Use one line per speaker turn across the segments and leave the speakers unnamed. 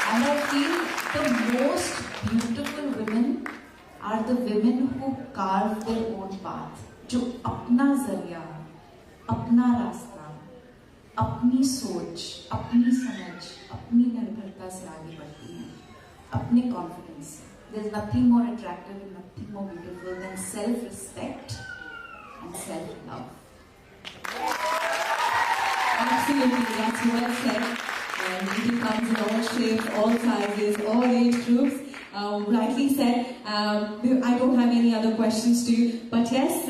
And I feel the most beautiful women are the women who carve their own path. जो अपना जरिया, अपना रास्ता, अपनी सोच, अपनी समझ, अपनी निर्भरता से आगे बढ़ती हैं, अपने कॉन्फिडेंस से. There's nothing more attractive and nothing more beautiful than self-respect and self-love.
Absolutely, that's well said. And beauty comes in all shapes, all sizes, all age groups. Rightly said. I don't have any other questions to you, but yes,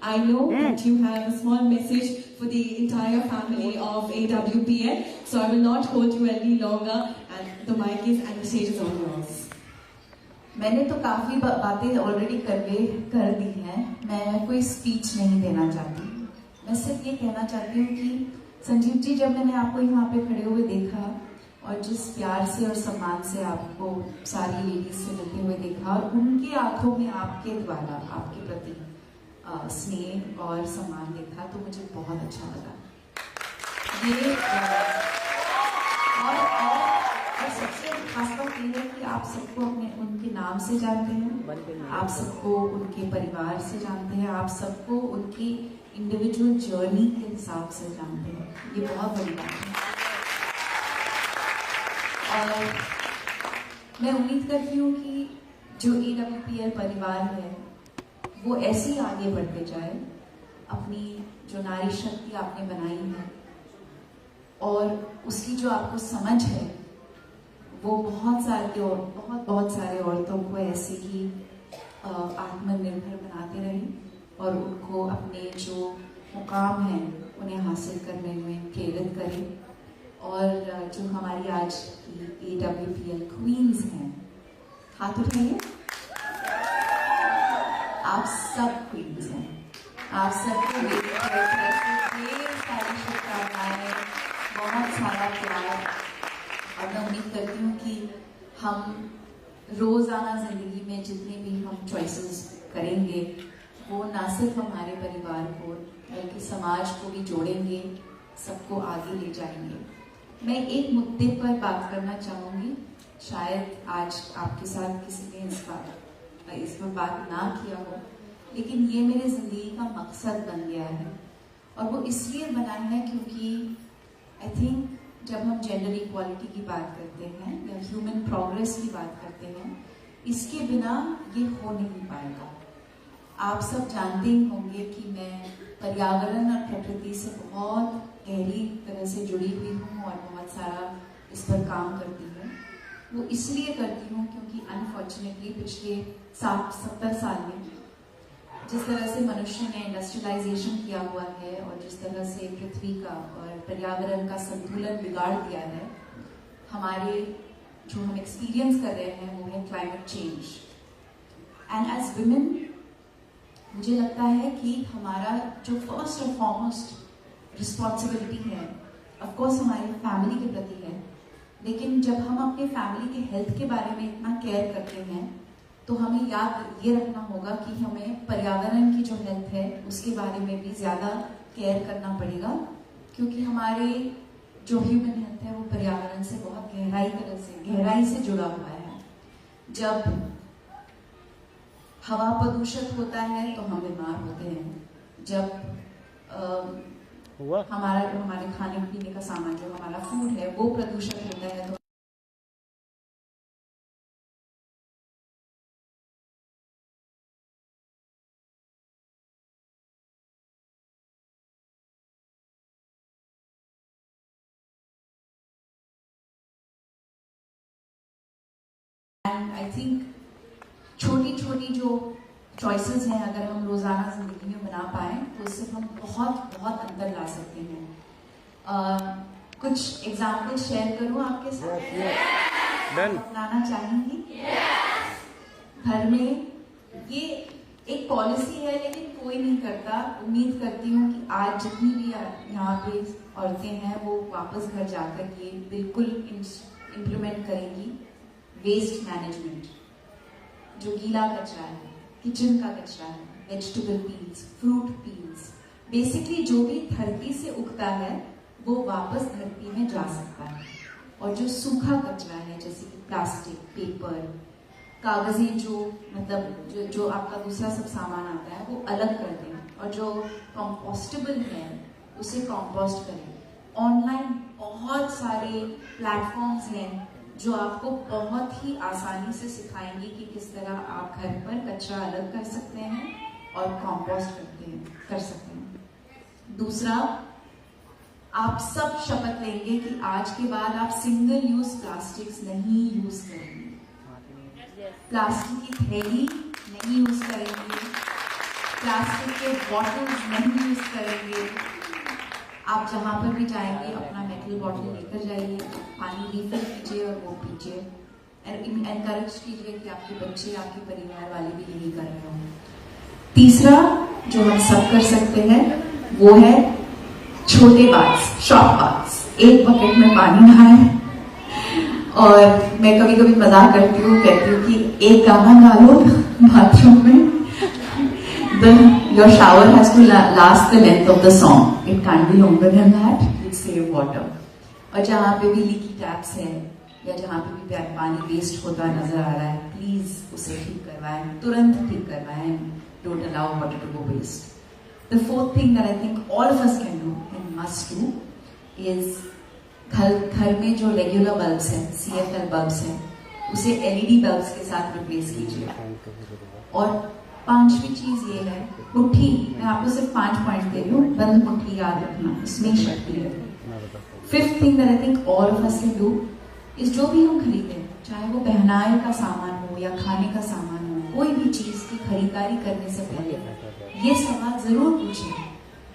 I know that you have a small message for the entire family of AWPL. So I will not hold you any longer, and the mic is and the stage is all yours.
मैंने तो काफी बातें already कर दी हैं. मैं कोई speech नहीं देना चाहती. मैं सिर्फ ये कहना चाहती हूँ कि संजीव जी, जब मैंने आपको यहाँ पे खड़े हुए देखा और जिस प्यार से और सम्मान से आपको सारी लेडीज से मिलते हुए देखा और उनकी आंखों में आपके द्वारा आपके प्रति स्नेह और सम्मान देखा, तो मुझे बहुत अच्छा लगा. ये और सबसे खास बात ये है कि आप सबको अपने उनके नाम से जानते हैं, आप सबको उनके परिवार से जानते हैं, आप सबको उनकी इंडिविजुअल जर्नी के हिसाब से जानते हैं. ये बहुत बड़ी बात है. और मैं उम्मीद करती हूँ कि जो AWPL परिवार है वो ऐसे ही आगे बढ़ते जाए. अपनी जो नारी शक्ति आपने बनाई है और उसकी जो आपको समझ है, वो बहुत सारे औरतों को ऐसे ही आत्मनिर्भर बनाते रहे और उनको अपने जो मुकाम हैं उन्हें हासिल करने में प्रेरित करें. और जो हमारी आज की AWPL क्वींस हैं, हाथ उठाइए. आप सब क्वींस हैं. आप सबको ढेर सारी शुभकामनाएं, बहुत सारा प्यार. और मैं उम्मीद करती हूँ कि हम रोजाना जिंदगी में जितने भी हम चॉइसेस करेंगे वो ना सिर्फ हमारे परिवार को बल्कि समाज को भी जोड़ेंगे, सबको आगे ले जाएंगे. मैं एक मुद्दे पर बात करना चाहूंगी. शायद आज आपके साथ किसी ने इस पर बात ना किया हो, लेकिन ये मेरे जिंदगी का मकसद बन गया है. और वो इसलिए बना है क्योंकि आई थिंक जब हम जेंडर इक्वालिटी की बात करते हैं या ह्यूमन प्रोग्रेस की बात करते हैं, इसके बिना ये हो नहीं पाएगा. आप सब जानते ही होंगे कि मैं पर्यावरण और प्रकृति से बहुत गहरी तरह से जुड़ी हुई हूँ और बहुत सारा इस पर काम करती हूँ. वो इसलिए करती हूँ क्योंकि अनफॉर्चुनेटली पिछले 60-70 साल में जिस तरह से मनुष्य ने इंडस्ट्रियलाइजेशन किया हुआ है और जिस तरह से पृथ्वी का और पर्यावरण का संतुलन बिगाड़ दिया है, हमारे जो हम एक्सपीरियंस कर रहे हैं वो है climate change. And as women मुझे लगता है कि हमारा जो फर्स्ट और फॉरमोस्ट रिस्पॉन्सिबिलिटी है, ऑफकोर्स हमारी फैमिली के प्रति है, लेकिन जब हम अपने फैमिली के हेल्थ के बारे में इतना केयर करते हैं तो हमें याद ये रखना होगा कि हमें पर्यावरण की जो हेल्थ है उसके बारे में भी ज्यादा केयर करना पड़ेगा, क्योंकि हमारे जो ह्यूमन हेल्थ है वो पर्यावरण से बहुत गहराई से जुड़ा हुआ है. जब हवा प्रदूषित होता है तो हम बीमार होते हैं. जब हमारे खाने पीने का सामान जो हमारा फूड है वो प्रदूषित होता है तो एंड आई थिंक छोटी छोटी जो चॉइसेस हैं अगर हम रोजाना जिंदगी में बना पाए तो इससे हम बहुत अंतर ला सकते हैं. कुछ एग्जाम्पल शेयर करूं आपके साथ? अपनाना चाहेंगी? घर में ये एक पॉलिसी है लेकिन कोई नहीं करता. उम्मीद करती हूँ कि आज जितनी भी यहाँ पे औरतें हैं वो वापस घर जाकर ये बिल्कुल इम्प्लीमेंट करेंगी. वेस्ट मैनेजमेंट, जो गीला कचरा है, किचन का कचरा है, vegetable peels, fruit peels, basically जो भी धरती से उगता है वो वापस धरती में जा सकता है. और जो सूखा कचरा है जैसे प्लास्टिक, पेपर, कागज़ी जो मतलब जो आपका दूसरा सब सामान आता है वो अलग कर दें और जो कंपोस्टेबल है उसे कंपोस्ट करें। ऑनलाइन बहुत सारे प्लेटफॉर्म्स हैं जो आपको बहुत ही आसानी से सिखाएंगे कि किस तरह आप घर पर कचरा अलग कर सकते हैं और कंपोस्ट कर सकते हैं। दूसरा, आप सब शपथ लेंगे कि आज के बाद आप सिंगल यूज प्लास्टिक्स नहीं यूज करेंगे, प्लास्टिक की थैली नहीं यूज करेंगे, प्लास्टिक के बॉटल्स नहीं यूज करेंगे। आप जहां पर भी जाएंगे अपना मेटल बॉटल लेकर जाइए, पानी रिफिल कीजिए और वो पीजिए। एनकरेज कीजिए कि आपके बच्चे, आपके परिवार वाले भी यही कर रहे हो। तीसरा जो हम सब कर सकते हैं वो है छोटे बाथ्स, शॉर्ट बाथ्स। एक बकेट में पानी नहाए और मैं कभी कभी मजाक करती हूँ, कहती हूँ कि एक गाना गा लो बाथरूम में। Your shower has to last the length of the song. It can't be longer than that. It save water. और जहाँ पे भी लीकी टैप्स है या जहाँ पे भी पानी वेस्ट होता नजर आ रहा है, प्लीज उसे ठीक करवाएं, तुरंत ठीक करवाएं। Don't allow water to go waste. The fourth thing that I think all of us can do and must do is घर में जो रेगुलर बल्ब्स हैं, CFL बल्ब्स हैं, उसे LED बल्ब्स के साथ रिप्लेस कीजिए। और पांचवी चीज ये है मुट्ठी। मैं आपको सिर्फ 5 पॉइंट दे रही हूँ, बंद मुट्ठी याद रखना, इसमें शक्ति है। Fifth thing that I think all of us can do is जो भी हम खरीदें, चाहे वो पहनाए का सामान हो या खाने का सामान हो, कोई भी चीज की खरीदारी करने से पहले ये सवाल जरूर पूछें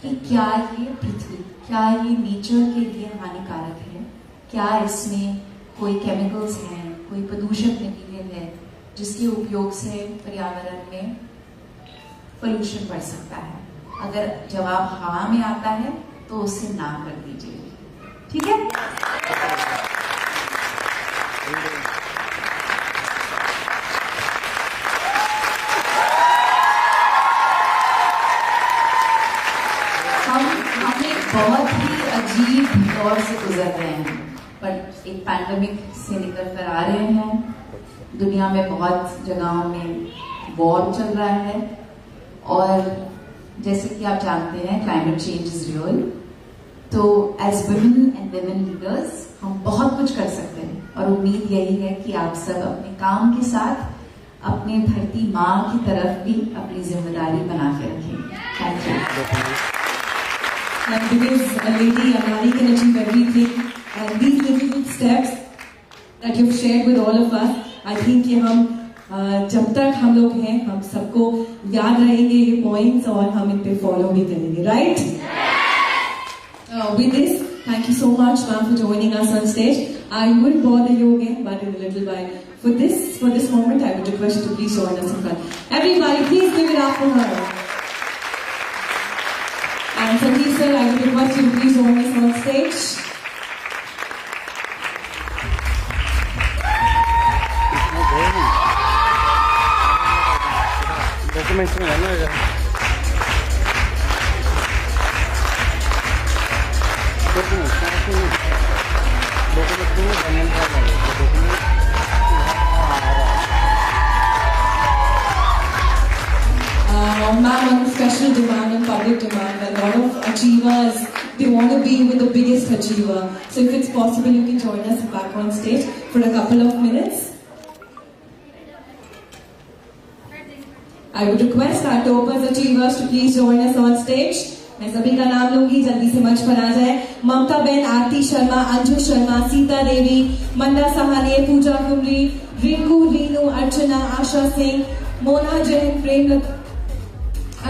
कि क्या ये पृथ्वी, क्या ये नेचर के लिए हानिकारक है, क्या इसमें कोई केमिकल्स हैं, कोई प्रदूषक मटीरियल है जिसके उपयोग से पर्यावरण में पोल्यूशन बढ़ सकता है। अगर जवाब हाँ में आता है तो उसे ना कर दीजिए, ठीक है? हम एक बहुत ही अजीब दौर से गुजर रहे हैं, पर एक पैंडेमिक से निकल कर आ रहे हैं। दुनिया में बहुत जगहों में वॉर चल रहा है और जैसे कि आप जानते हैं क्लाइमेट चेंज इज रियल। तो as women and women leaders हम बहुत कुछ कर सकते हैं और उम्मीद यही है कि आप सब अपने काम के साथ अपने धरती माँ की तरफ भी अपनी जिम्मेदारी बना के रखें। Thank you.
And because a lady, a Nari can achieve everything, and these little steps that you've shared with all of us, I think कि हम जब तक हम लोग हैं हम सबको याद रहेंगे ये पॉइंट्स और हम इन पे फॉलो भी करेंगे, right? With this, thank you so much, ma'am, for joining us on stage. I wouldn't bother you again, but in a little while. For this moment, I would request you to please join us in front. Everybody, please give it up for her. And Sandeep sir, I would request you to please join us on stage.
Documents में है ना
Ma'am, on special demand and public demand, a lot of achievers, they want to be with the biggest achiever. So if it's possible, you can join us back on stage for a couple of minutes. I would request our topaz achievers to please join us on stage. मैं सभी का नाम लूंगी, जल्दी से मंच पर आ जाए। Mamta ben, Aarti Sharma, Anju Sharma, Sita Devi, Manda Sahane, Pooja Kumari, Rinku, Reenu, Archana, Asha Singh, Mona Jain, Premlata,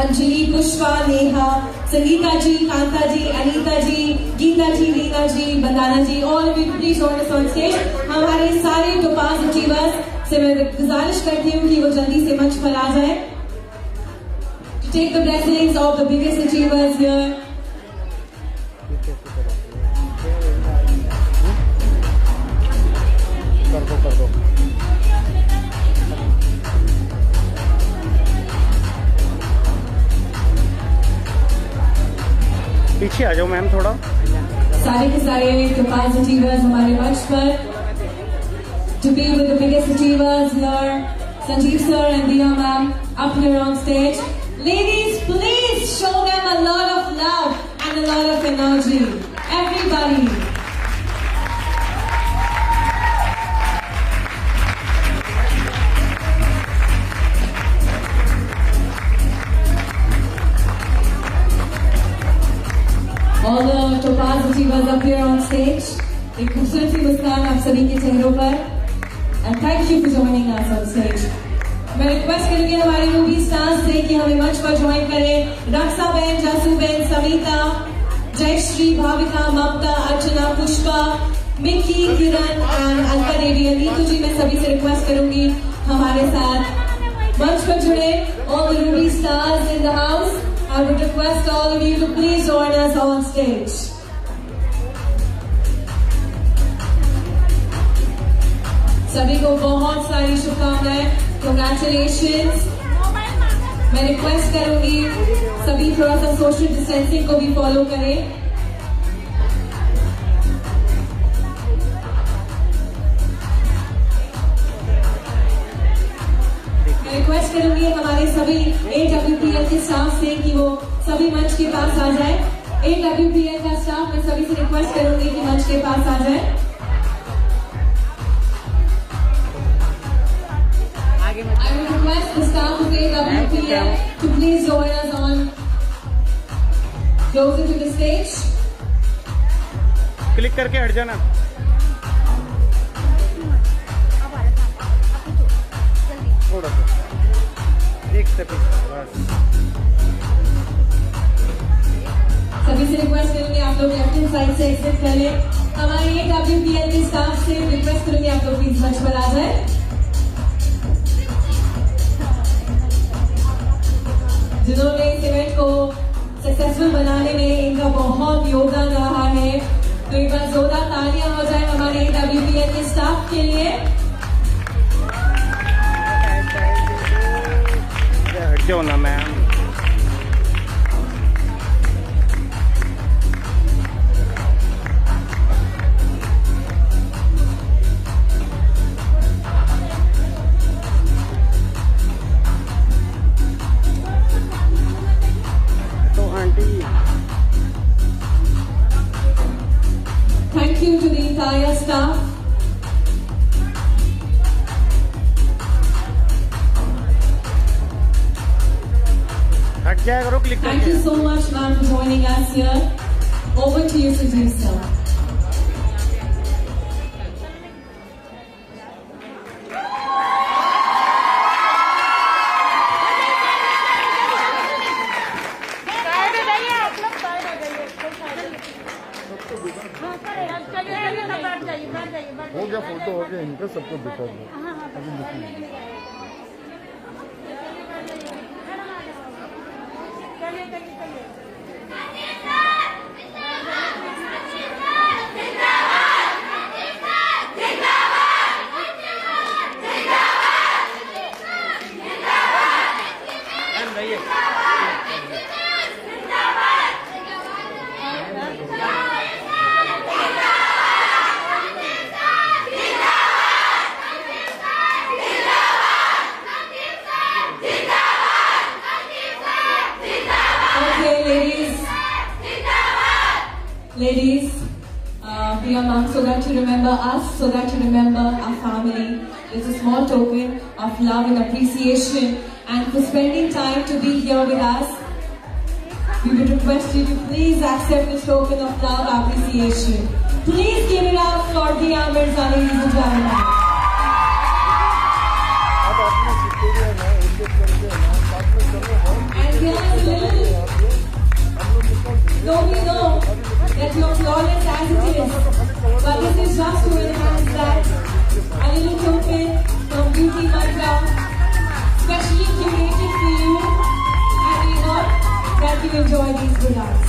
Anjali, Pushpa, Neha, Sangeeta ji, Kanta ji, Anita ji, Geeta ji, Reena ji, Bandana ji, all of you please join us on stage. हमारे सारे टोपाज अचीवर्स से मैं गुजारिश करती हूँ कि वो जल्दी से मंच पर आ जाए to take the blessings of the biggest achievers here.
कर दो पीछे आ जाओ मैम थोड़ा।
सारे के सारे टोपाज अचीवर्स हमारे मंच पर to be with the biggest achievers here, Sanjeev sir and Diya ma'am up here on stage. Ladies, please show them a lot of love and a lot of energy. Everybody. All the Topaz achievers up here on stage. एक खूबसूरत सी मुस्कान आप सभी के चेहरों पर. And thank you for joining us on stage. मैं request करूंगी हमारे मूवी स्टार्स से कि हमें मंच पर ज्वाइन करें. रक्षा बहन, जासू बहन, समीता, जयश्री, भाविका, ममता, अर्चना, पुष्पा, मिक्की, किरण एंड अलका देवी. नीतू जी, मैं सभी से रिक्वेस्ट करूंगी हमारे साथ मंच पर जुड़े. All the movie stars in the house, I would request all of you to please join us on stage. सभी को बहुत सारी शुभकामनाएं. Congratulations. मैं रिक्वेस्ट करूंगी सभी थोड़ा सा सोशल डिस्टेंसिंग को भी फॉलो करें. मैं रिक्वेस्ट करूंगी हमारे सभी AWPL के स्टाफ से कि वो सभी मंच के पास आ जाए. AWPL का स्टाफ, मैं सभी से रिक्वेस्ट करूंगी कि मंच के पास आ जाए. I would request the staff of AWPL to please join us on closer to the stage.
Click करके हट जाना. थोड़ा सा एक सेकंड बस.
सभी से रिक्वेस्ट करेंगे आप लोग लेफ्ट हैंड साइड से एग्जिट कर लें. हमारे AWPL के स्टाफ से रिक्वेस्ट करेंगे आप लोग प्लीज मंच पर आ जाए. जिन्होंने इस इवेंट को सक्सेसफुल बनाने में इनका बहुत योगदान रहा है, तो एक बार जोरदार तालियां हो जाए हमारे AWPL के स्टाफ के लिए.
हट जाओ ना ma'am.
Thank you to the entire staff.
हट जाया करो click
Thank you so much, ma'am, for joining us here. Over to you, Sanjeev sir.
हो गया, फोटो हो गया इनका, सबको दिखा दो. अभी
Ladies, dear mom, so that you remember us, so that you remember our family. It's a small token of love and appreciation, and for spending time to be here with us. We would request you to please accept this token of love and appreciation. Please give it up for Diya Mirza, ladies and gentlemen. And here's a little, though we know that you're flawless as it is, but this is just to enhance that. A little token from Beauty Mantra, specially curated for you, and we hope that you enjoy these with us.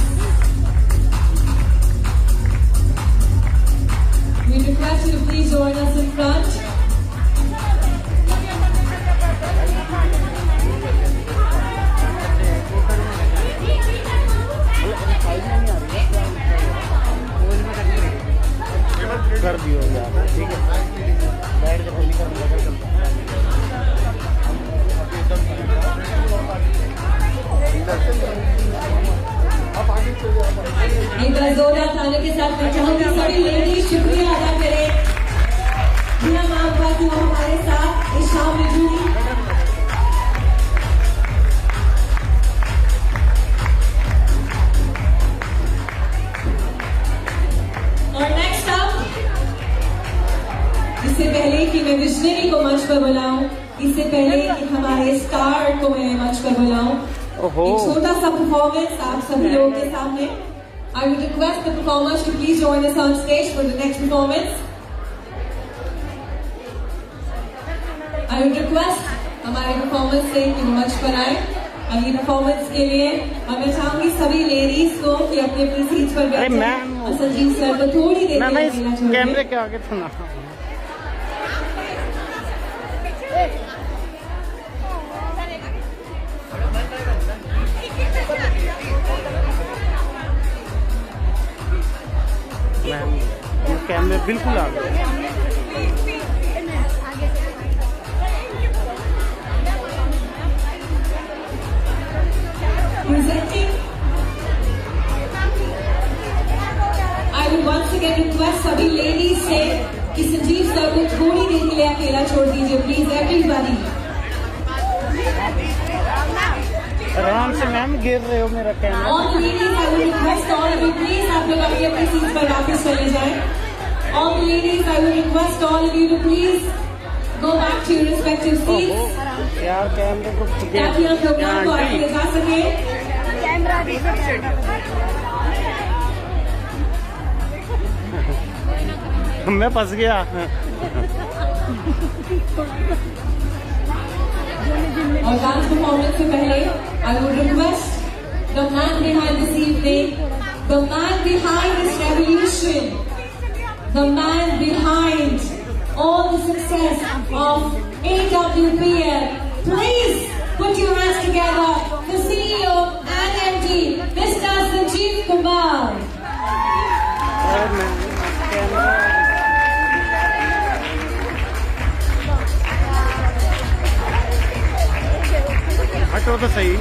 We request you to please join us in front.
कर दियो यार, ठीक है. बैठ जाओ.
एक बार जोरदार तालियों के साथ मैं चाहूंगी सभी लेडीज शुक्रिया अदा करें बिना माँ बाप की वो हमारे साथ इस शाम में जुड़ी। और नेक्स्ट अप, इससे पहले कि मैं विजनरी को मंच पर बुलाऊं, इससे पहले कि हमारे स्टार को मैं मंच पर बुलाऊं, एक छोटा सा परफॉर्मेंस आप सभी लोगों के सामने। I would request the performers to please join us on stage for the next performance. I would request हमारे परफॉर्मेंस से कि वो मंच पर आए अगली परफॉर्मेंस के लिए, और मैं चाहूंगी सभी लेडीज को कि अपनी अपनी सीट पर बैठे और संजीव सर को थोड़ी देर
कैमरे के आगे सुना। मैम कैमरे बिल्कुल आ गए।
I will once again request सभी लेडीज से कि संजीव सर को थोड़ी देर के लिए अकेला छोड़ दीजिए प्लीज एवरीबॉडी।
आराम से मैम गिर रहे हो मेरा camera.
All ladies, I will request all of you please आप लोग अपनी अपनी सीट पर वापस चले जाएं। All the ladies, I will request all of you to please go back to your respective seats
यार कैमरे को
ताकि हम प्रोग्राम को आगे ले जा सके।
मैं फंस गया।
और डांस परफॉर्मेंस से पहले I would request the man behind this evening, the man behind this revolution, the man behind all the success of AWPL. Please put your hands together, the CEO and MD, Mr. Sanjeev Kumar.
हटो तो सही।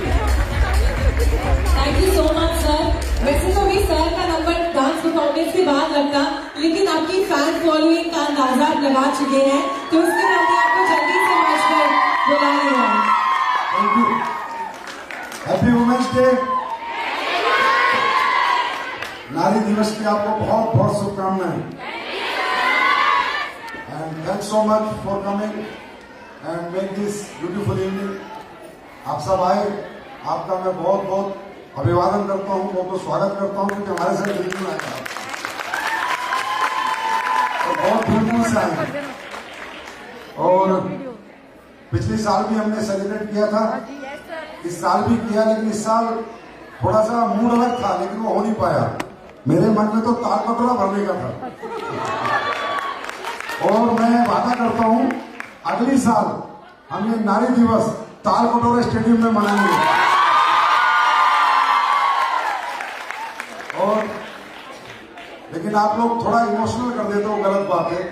Thank you so much sir. वैसे तो भी sir का number dance performance के बाद लगता, लेकिन आपकी फैन फॉलोइंग का अंदाजा आप लगा चुके हैं, तो उसके लिए आपको जल्दी से मंच पर बुला लिया।
Thank you. Happy women's day. नारी दिवस की आपको बहुत बहुत शुभकामनाएं। And thanks so much for coming and make this beautiful evening. आप सब आए, आपका मैं बहुत बहुत अभिवादन करता हूँ, बहुत बहुत स्वागत करता हूँ, क्योंकि हमारे साथ दिल्ली में आया तो बहुत दूर दूर से आए। और पिछले साल भी हमने सेलिब्रेट किया था, इस साल भी किया, लेकिन इस साल थोड़ा सा मूड अलग था, लेकिन वो हो नहीं पाया। मेरे मन में तो ताल कटोरा भरने का था। और मैं वादा करता हूँ अगली साल हम ये नारी दिवस ताल कटोरा स्टेडियम में मनाएंगे। और लेकिन आप लोग थोड़ा इमोशनल कर देते हो, गलत बात है,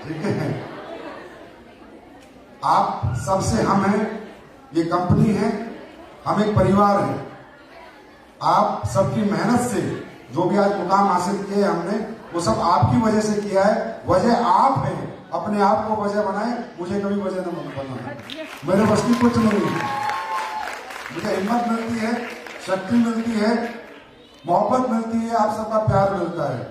ठीक है। आप सबसे हम हैं, ये कंपनी है, हम एक परिवार है। आप सबकी मेहनत से जो भी आज मुकाम हासिल किए हमने, वो सब आपकी वजह से किया है। वजह आप हैं, अपने आप को वजह बनाए, मुझे कभी वजह न बनाना। मेरे बस की कुछ नहीं है। मुझे हिम्मत मिलती है, शक्ति मिलती है, मोहब्बत मिलती है, आप सबका प्यार मिलता है।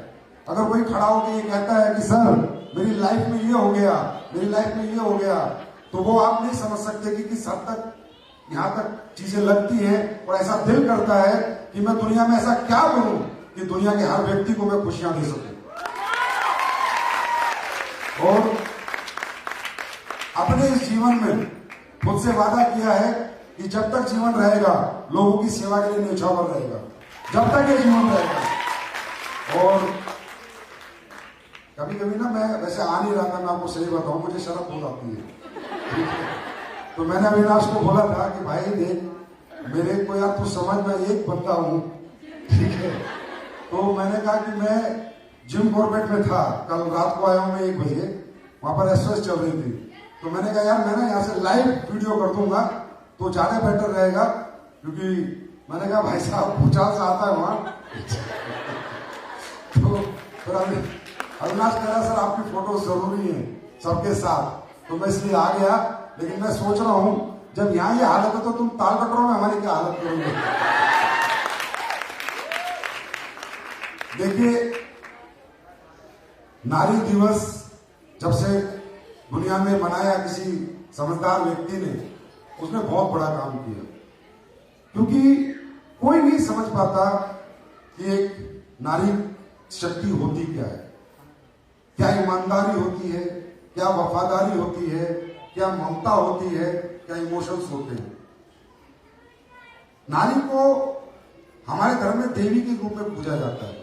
अगर कोई खड़ा होकर ये कहता है कि सर मेरी लाइफ में ये हो गया, मेरी लाइफ में ये हो गया, तो वो आप नहीं समझ सकते कि किस हद तक यहाँ तक चीजें लगती हैं। और ऐसा दिल करता है कि मैं दुनिया में ऐसा क्या करूं कि दुनिया के हर व्यक्ति को मैं खुशियां दे सकूं। और अपने इस जीवन में खुद से वादा किया है कि जब तक जीवन रहेगा लोगों की सेवा के लिए न्यौछावर रहेगा, जब तक ये जीवन रहेगा। और कभी कभी ना, मैं वैसे आ नहीं रहा था, मैं आपको सही बताऊं, मुझे शर्म हो जाती है। तो मैंने अविनाश को बोला था कि भाई देख, मेरे को यार तू समझ, मैं एक बंदा हूं, ठीक है। तो मैंने कहा कि मैं जिम कॉर्बेट में था, कल रात को आया हूं मैं 1 बजे, वहां पर एक्सप्रेस चल रही थी, तो मैंने कहा यार मैं ना यहाँ से लाइव वीडियो कर दूंगा तो ज्यादा बेटर रहेगा, क्योंकि मैंने कहा भाई साहब भूचाल से आता है वहां। तो फिर अविनाश कह रहा सर आपकी फोटो जरूरी है सबके साथ, तो मैं इसलिए आ गया। लेकिन मैं सोच रहा हूं जब यहाँ ये हालत है तो तुम ताल कटोरों में हमारी क्या हालत करोगे। देखिए, नारी दिवस जब से दुनिया में मनाया किसी समझदार व्यक्ति ने, उसने बहुत बड़ा काम किया, क्योंकि कोई नहीं समझ पाता कि एक नारी शक्ति होती क्या है, क्या ईमानदारी होती है, क्या वफादारी होती है, क्या ममता होती है, क्या इमोशंस होते हैं। नारी को हमारे धर्म में देवी के रूप में पूजा जाता है,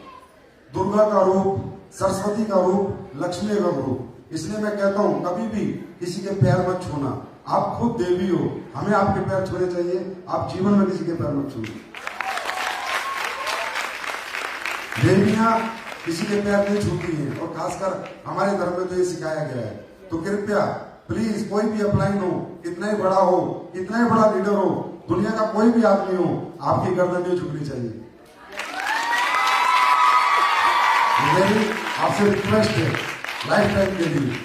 दुर्गा का रूप, सरस्वती का रूप, लक्ष्मी का रूप। इसलिए मैं कहता हूं कभी भी किसी के पैर मत छूना, आप खुद देवी हो, हमें आपके पैर छूने चाहिए, आप जीवन में किसी के पैर मत छूना। देवियां किसी के पैर नहीं छूती हैं, और खासकर हमारे धर्म में तो ये सिखाया गया है। तो कृपया प्लीज कोई भी अपलाइन हो, कितना ही बड़ा हो, कितना ही बड़ा लीडर हो, दुनिया का कोई भी आदमी हो, आपकी गर्दन नहीं झुकनी चाहिए। मेरी आपसे रिक्वेस्ट है लाइफ टाइम के लिए,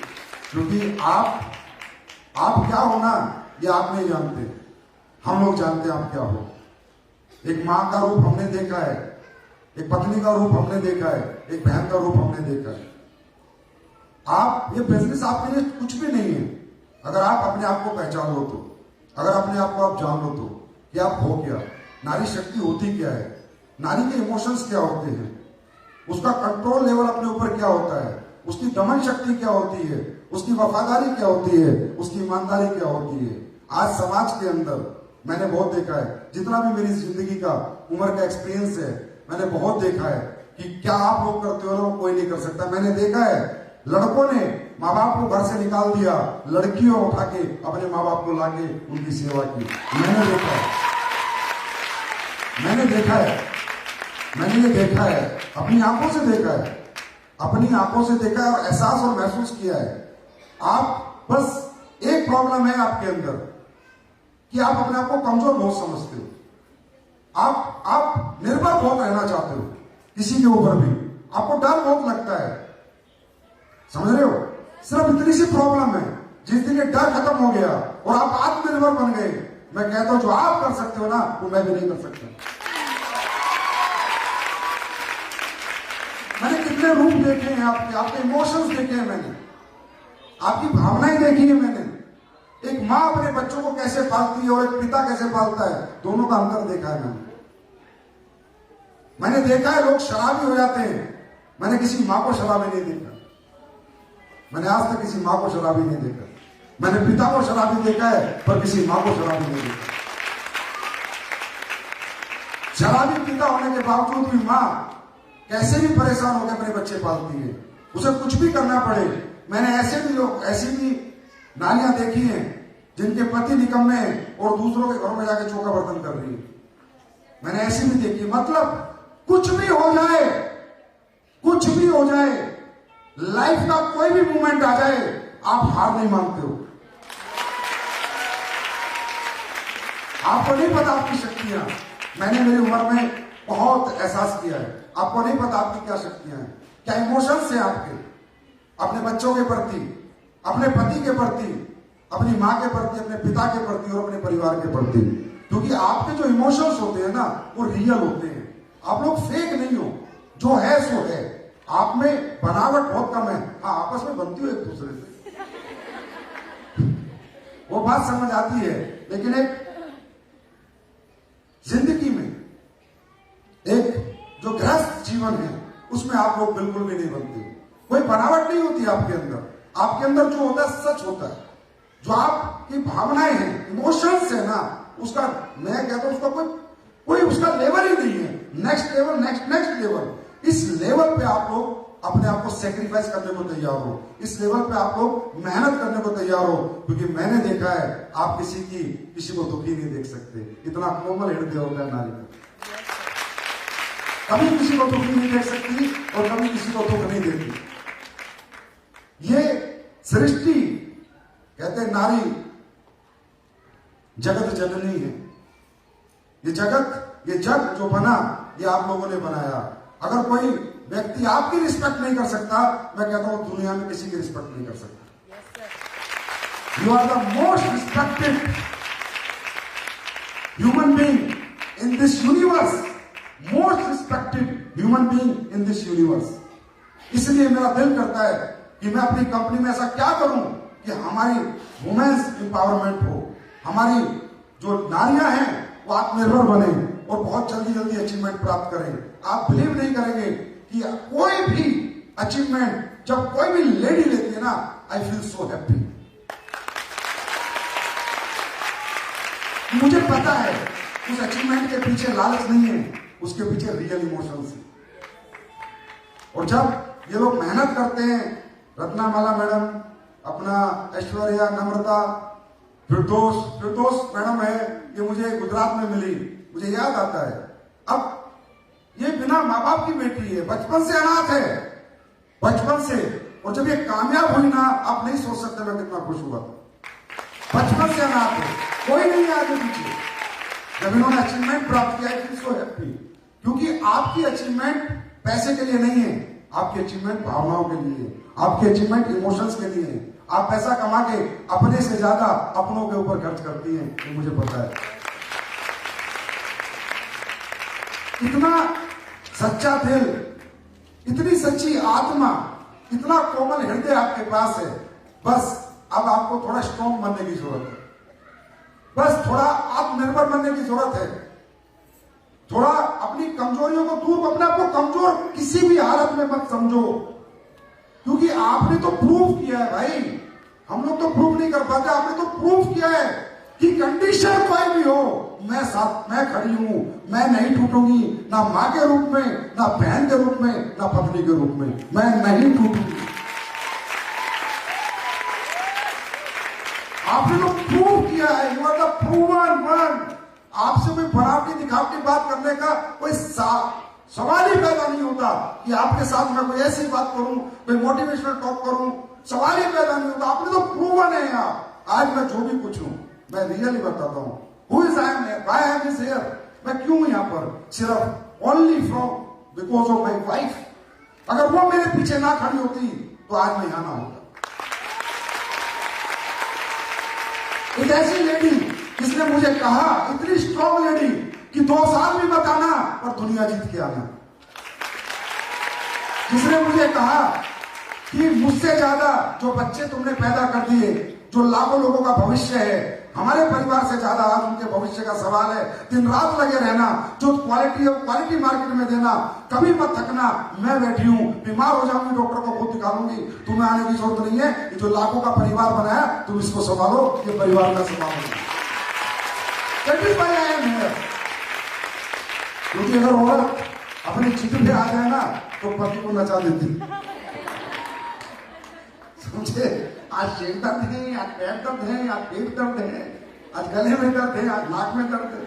क्योंकि आप क्या हो ना ये आप नहीं जानते, हम लोग जानते हैं आप क्या हो। एक माँ का रूप हमने देखा है, एक पत्नी का रूप हमने देखा है, एक बहन का रूप हमने देखा है। आप ये बिजनेस आपके लिए कुछ भी नहीं है अगर आप अपने आप को पहचान लो तो, अगर अपने आप को आप जान लो तो कि आप हो क्या, नारी शक्ति होती क्या है, नारी के इमोशंस क्या होते हैं, उसका कंट्रोल लेवल अपने ऊपर क्या होता है, उसकी दमन शक्ति क्या होती है, उसकी वफादारी क्या होती है, उसकी ईमानदारी क्या होती है। आज समाज के अंदर मैंने बहुत देखा है, जितना भी मेरी जिंदगी का उम्र का एक्सपीरियंस है, मैंने बहुत देखा है कि क्या आप लोग करते हो ना कोई नहीं कर सकता। मैंने देखा है लड़कों ने माँ बाप को घर से निकाल दिया, लड़कियों उठा के अपने माँ बाप को लाके उनकी सेवा की। मैंने देखा है, मैंने ये देखा है, अपनी आंखों से देखा है, अपनी आंखों से देखा है और एहसास और महसूस किया है। आप बस एक प्रॉब्लम है आपके अंदर कि आप अपने आप को कमजोर बहुत समझते हो, आप निर्भर बहुत रहना चाहते हो किसी के ऊपर भी, आपको डर बहुत लगता है, समझ रहे हो। सिर्फ इतनी सी प्रॉब्लम है, जिस दिन ये डर खत्म हो गया और आप आत्मनिर्भर बन गए, मैं कहता हूं जो आप कर सकते हो ना वो मैं भी नहीं कर सकता। मैंने कितने रूप देखे हैं आपके इमोशंस देखे हैं, मैंने आपकी भावनाएं देखी है। मैंने एक माँ अपने बच्चों को कैसे पालती है और एक पिता कैसे पालता है, दोनों का अंतर देखा है। मैंने देखा है लोग शराबी हो जाते हैं, मैंने किसी माँ को शराबी नहीं देखा, मैंने आज तक किसी माँ को शराबी नहीं देखा। मैंने पिता को शराबी देखा है पर किसी माँ को शराबी नहीं देखा। शराबी पिता होने के बावजूद भी माँ कैसे भी परेशान होकर अपने बच्चे पालती है, उसे कुछ भी करना पड़े। मैंने ऐसी भी नालियां देखी हैं जिनके पति निकम्मे हैं और दूसरों के घरों में जाके चौका बर्तन कर रही है। मैंने ऐसी भी देखी, मतलब कुछ भी हो जाए, कुछ भी हो जाए, लाइफ का कोई भी मोमेंट आ जाए, आप हार नहीं मानते हो। आपको नहीं पता आपकी शक्तियां, मैंने मेरी उम्र में बहुत एहसास किया है। आपको नहीं पता आपकी क्या शक्तियां हैं, क्या इमोशंस हैं आपके, अपने बच्चों के प्रति, अपने पति के प्रति, अपनी माँ के प्रति, अपने पिता के प्रति और अपने परिवार के प्रति। क्योंकि आपके जो इमोशंस होते हैं ना वो रियल होते हैं, आप लोग फेक नहीं हो, जो है सो है। आप में बनावट बहुत कम है, हाँ आपस में बनती हो एक दूसरे से, वो बात समझ आती है। लेकिन एक जिंदगी में एक जो गृहस्थ जीवन है उसमें आप लोग बिल्कुल भी नहीं बनते, कोई बनावट नहीं होती आपके अंदर। आपके अंदर जो होता है सच होता है, जो आपकी भावनाएं हैं, इमोशंस है ना, उसका मैं कहता हूं उसका कोई उसका लेवल ही नहीं है। Next level, next level. इस लेवल पे आप लोग अपने आप को सेक्रीफाइस करने को तैयार हो, इस लेवल पे आप लोग मेहनत करने को तैयार हो। क्योंकि मैंने देखा है आप किसी को दुखी नहीं देख सकते, इतना कोमल हृदय होता है नारी का। कभी किसी को दुखी नहीं देख सकती और कभी किसी को दुख नहीं देती। ये सृष्टि कहते हैं नारी जगत जननी है। ये जगत, ये जग जो बना, ये आप लोगों ने बनाया। अगर कोई व्यक्ति आपकी रिस्पेक्ट नहीं कर सकता, मैं कहता हूं दुनिया में किसी की रिस्पेक्ट नहीं कर सकता। You are the most respected human being in this universe, most respected human being in this universe. इसलिए मेरा दिल करता है कि मैं अपनी कंपनी में ऐसा क्या करूं कि हमारी वुमेन्स एम्पावरमेंट हो, हमारी जो नारियां हैं वो आत्मनिर्भर बने और बहुत जल्दी जल्दी अचीवमेंट प्राप्त करें। आप बिलीव नहीं करेंगे कि कोई भी अचीवमेंट जब कोई भी लेडी लेती है ना, आई फील सो हैप्पी। मुझे पता है उस अचीवमेंट के पीछे लालच नहीं है, उसके पीछे रियल इमोशंस है। और जब ये लोग मेहनत करते हैं, रत्नामाला मैडम, अपना ऐश्वर्या, नम्रता, फिरदौस मैडम है, ये मुझे गुजरात में मिली, मुझे याद आता है। अब ये बिना माँ बाप की बेटी है, बचपन से अनाथ है, बचपन से। और जब ये कामयाब हुई ना, आप नहीं सोच सकते मैं कितना खुश हुआ था। बचपन से अनाथ है, कोई नहीं है आगे पीछे। जब इन्होंने अचीवमेंट प्राप्त किया, आई फील सो हैप्पी। क्योंकि आपकी अचीवमेंट पैसे के लिए नहीं है, आपकी अचीवमेंट भावनाओं के लिए है, आपकी अचीवमेंट इमोशंस के लिए है। आप पैसा कमा के अपने से ज्यादा अपनों के ऊपर खर्च करती हैं, ये मुझे पता है। इतना सच्चा दिल, इतनी सच्ची आत्मा, इतना कोमल हृदय आपके पास है। बस अब आपको थोड़ा स्ट्रॉन्ग बनने की जरूरत है, बस थोड़ा आत्मनिर्भर बनने की जरूरत है। थोड़ा अपनी कमजोरियों को दूर, अपने आप को कमजोर किसी भी हालत में मत समझो, क्योंकि आपने तो प्रूव किया है भाई। हम लोग तो प्रूव नहीं कर पाते, आपने तो प्रूव किया है कि कंडीशन कोई भी हो, मैं खड़ी हूं, मैं नहीं टूटूंगी, ना मां के रूप में, ना बहन के रूप में, ना पत्नी के रूप में, मैं नहीं टूटूंगी। आपने तो प्रूव किया है, you are the proven one. आपसे कोई बनावटी दिखावटी बात करने का कोई सवाल ही पैदा नहीं होता कि आपके साथ मैं कोई ऐसी बात करूं, कोई मोटिवेशनल टॉक करूं, सवाल ही पैदा नहीं होता। आपने तो प्रूवन है यार। आज मैं जो भी कुछ हूं, मैं रियली बताता हूं। Who is I am, why I am here, मैं क्यों यहां पर, सिर्फ only from because of my wife. अगर वो मेरे पीछे ना खड़ी होती तो आज मैं यहां ना होता। एक ऐसी लेडी जिसने मुझे कहा, इतनी स्ट्रॉन्ग लेडी कि 2 साल भी मत आना और दुनिया जीत के आना। जिसने मुझे कहा कि मुझसे ज्यादा जो बच्चे तुमने पैदा कर दिए, जो लाखों लोगों का भविष्य है, हमारे परिवार से ज्यादा आज उनके भविष्य का सवाल है। दिन रात लगे रहना, जो क्वालिटी मार्केट में देना, कभी मत थकना। मैं बैठी हूं, बीमार हो जाऊंगी, डॉक्टर को खुद दिखा लूंगी, तुम्हें आने की जरूरत नहीं है। ये जो लाखों का परिवार बनाया, तुम इसको संभालो, ये परिवार में संभालो। क्योंकि अगर औरत अपनी चित पे आ जाए ना, तो पति को नचा देती। समझे? आज शेर दर्द है, आज पैर दर्द है, आज पेट दर्द है, आज गले में दर्द है, आज नाक में दर्द है।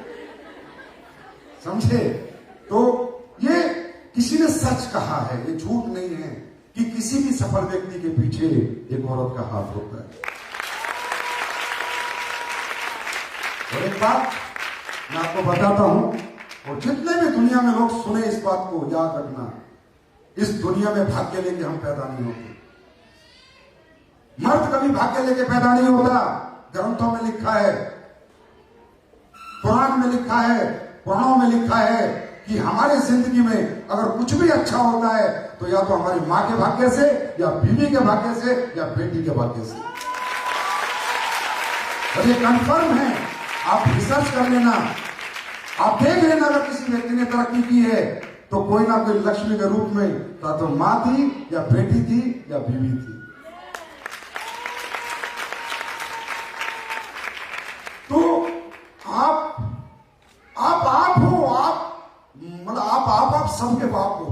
समझे? तो ये किसी ने सच कहा है, ये झूठ नहीं है कि किसी भी सफल व्यक्ति के पीछे एक औरत का हाथ होता है। और एक बात मैं आपको बताता हूं, और जितने भी दुनिया में लोग सुने इस बात को याद रखना, इस दुनिया में भाग्य लेके हम पैदा नहीं होते। मर्द कभी भाग्य लेके पैदा नहीं होता। ग्रंथों में लिखा है, पुराण में लिखा है, पुराणों में लिखा है कि हमारे जिंदगी में अगर कुछ भी अच्छा होता है तो या तो हमारी मां के भाग्य से, या बीवी के भाग्य से, या बेटी के भाग्य से। और ये कंफर्म है, आप रिसर्च कर लेना, आप देख लेना। अगर किसी व्यक्ति ने तरक्की की है तो कोई ना कोई लक्ष्मी के रूप में या तो मां थी, या बेटी थी, या बीवी थी। तो आप हो, मतलब आप सबके बाप हो।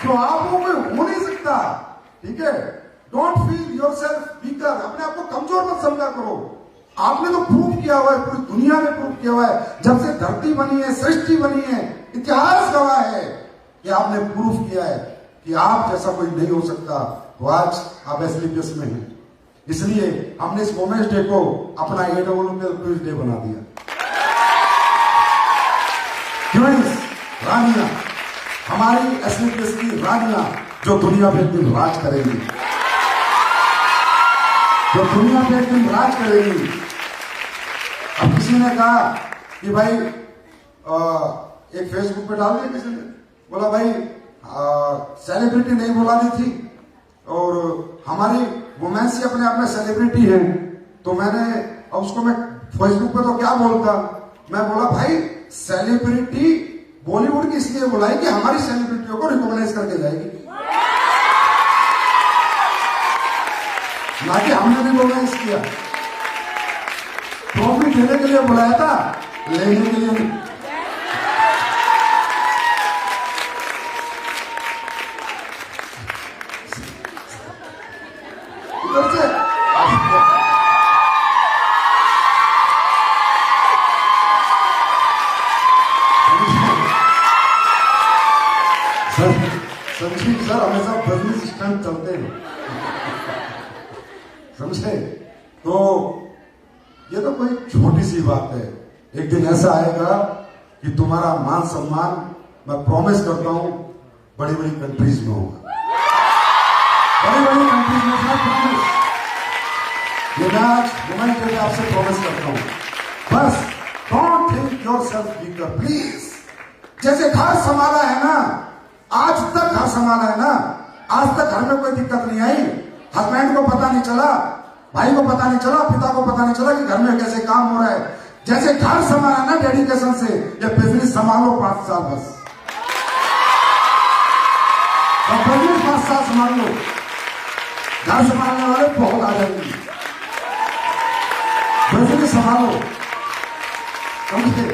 तो आप हो, कोई हो नहीं सकता। ठीक है? डोंट फील योरसेल्फ वीकर, अपने आप को कमजोर मत समझा करो। आपने तो प्रूव किया हुआ है, पूरी दुनिया में प्रूव किया हुआ है। जब से धरती बनी है, सृष्टि बनी है, इतिहास गवाह है कि आपने प्रूव किया है कि आप जैसा कोई नहीं हो सकता, तो आज आप एसलीपीएस में हैं। इसलिए हमने इस वुमेन्स डे को अपना AWWS डे बना दिया। क्वींस, रानियां, हमारी एसलीपीएस की रानियां जो दुनिया पे एक दिन राज करेगी, जो दुनिया पे एक दिन राज करेगी। अब किसी ने कहा कि भाई एक फेसबुक पे डाल दिया किसी ने, बोला भाई सेलिब्रिटी नहीं बुलानी थी और हमारी वुमेन्स ही अपने आप में सेलिब्रिटी है, तो मैंने उसको मैं फेसबुक पे तो क्या बोलता, मैं बोला भाई सेलिब्रिटी बॉलीवुड की इसलिए बुलाई कि हमारी सेलिब्रिटियों को रिकॉग्नाइज करके जाएगी, ना कि हमने भी रिकॉग्नाइज किया। ट्रॉफी देने के लिए बुलाया था, लेने के लिए नहीं। संजीव सर हमेशा बिजनेस स्टंट चलते हैं, समझे? तो ये तो कोई छोटी सी बात है। एक दिन ऐसा आएगा कि तुम्हारा मान सम्मान, मैं प्रॉमिस करता हूं, बड़ी बड़ी कंट्रीज में होगा, बड़ी बड़ी कंट्रीज में प्रॉमिस। ये मैं आज वुमेन डे आपसे प्रॉमिस करता हूं। बस don't think yourself weaker please. जैसे घर संभाला है ना, आज तक घर संभाला है ना, आज तक घर में कोई दिक्कत नहीं आई, हस्बैंड को पता नहीं चला, भाई को पता नहीं चला, पिता को पता नहीं चला कि घर में कैसे काम हो रहा है। जैसे घर संभाला ना डेडिकेशन से, ये बिजनेस संभालो 5 साल बस, और बिजनेस 5 साल संभाल लो, घर संभालने वाले बहुत आ जाएंगे। बिजनेस संभालो, समझे?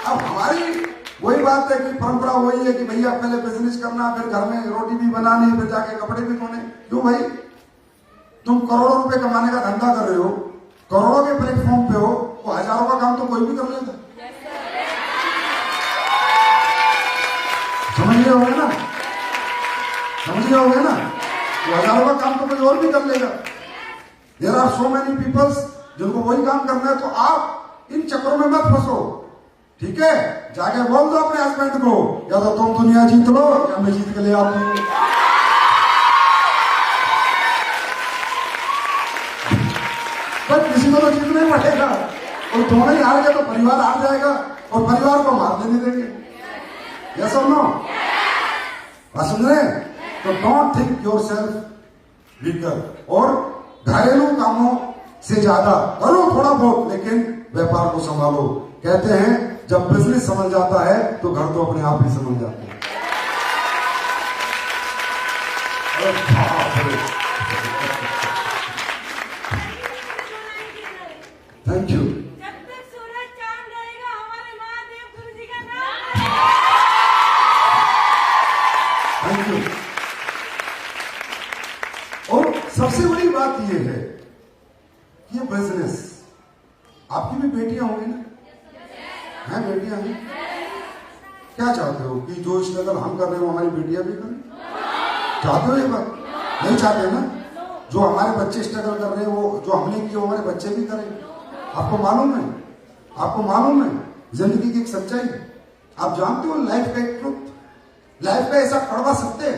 अब हमारी वही बात है कि परंपरा वही है कि भैया पहले बिजनेस करना, फिर घर में रोटी भी बनानी, फिर जाके कपड़े भी धोने। क्यों भाई? तुम करोड़ों रुपए कमाने का धंधा कर रहे हो, करोड़ों के प्लेटफॉर्म पे हो, तो हजारों का काम तो कोई भी कर लेता। समझ रहे होगे ना? समझ रहे होगे ना? तो हजारों का काम तो कोई और भी कर लेगा। There are so many peoples जिनको वही काम करना है। तो आप इन चक्करों में मत फंसो, ठीक है? जाके बोल दो अपने हस्बैंड को, या तो तुम दुनिया जीत लो या मैं जीत के ले आता हूं। बट किसी को तो जीतना ही पड़ेगा, और दोनों ही हार गए तो परिवार हार जाएगा, और परिवार को मारने नहीं देंगे। यस और नो? बात सुन रहे? तो डोंट थिंक योरसेल्फ वीकर, और घरेलू कामों से ज्यादा करो थोड़ा बहुत, लेकिन व्यापार को संभालो। कहते हैं जब बिजनेस समझ जाता है तो घर तो अपने आप ही समझ जाते हैं। Thank you.
जब तक सूरज चांद रहेगा हमारे महादेव गुरु जी का नाम।
Thank you. और सबसे बड़ी बात यह है कि ये बिजनेस, आपकी भी बेटियां होंगी ना? हैं बेटियां हैं? क्या चाहते हो कि जो स्ट्रगल हम कर रहे हो हमारी बेटियां भी करें? चाहते हो ये बात? नहीं चाहते ना? जो हमारे बच्चे स्ट्रगल कर रहे हैं, वो जो हमने किया हमारे बच्चे भी करें। आपको मालूम है, आपको मालूम है जिंदगी की एक सच्चाई, आप जानते हो लाइफ का एक ट्रुथ, लाइफ का ऐसा कड़वा सत्य है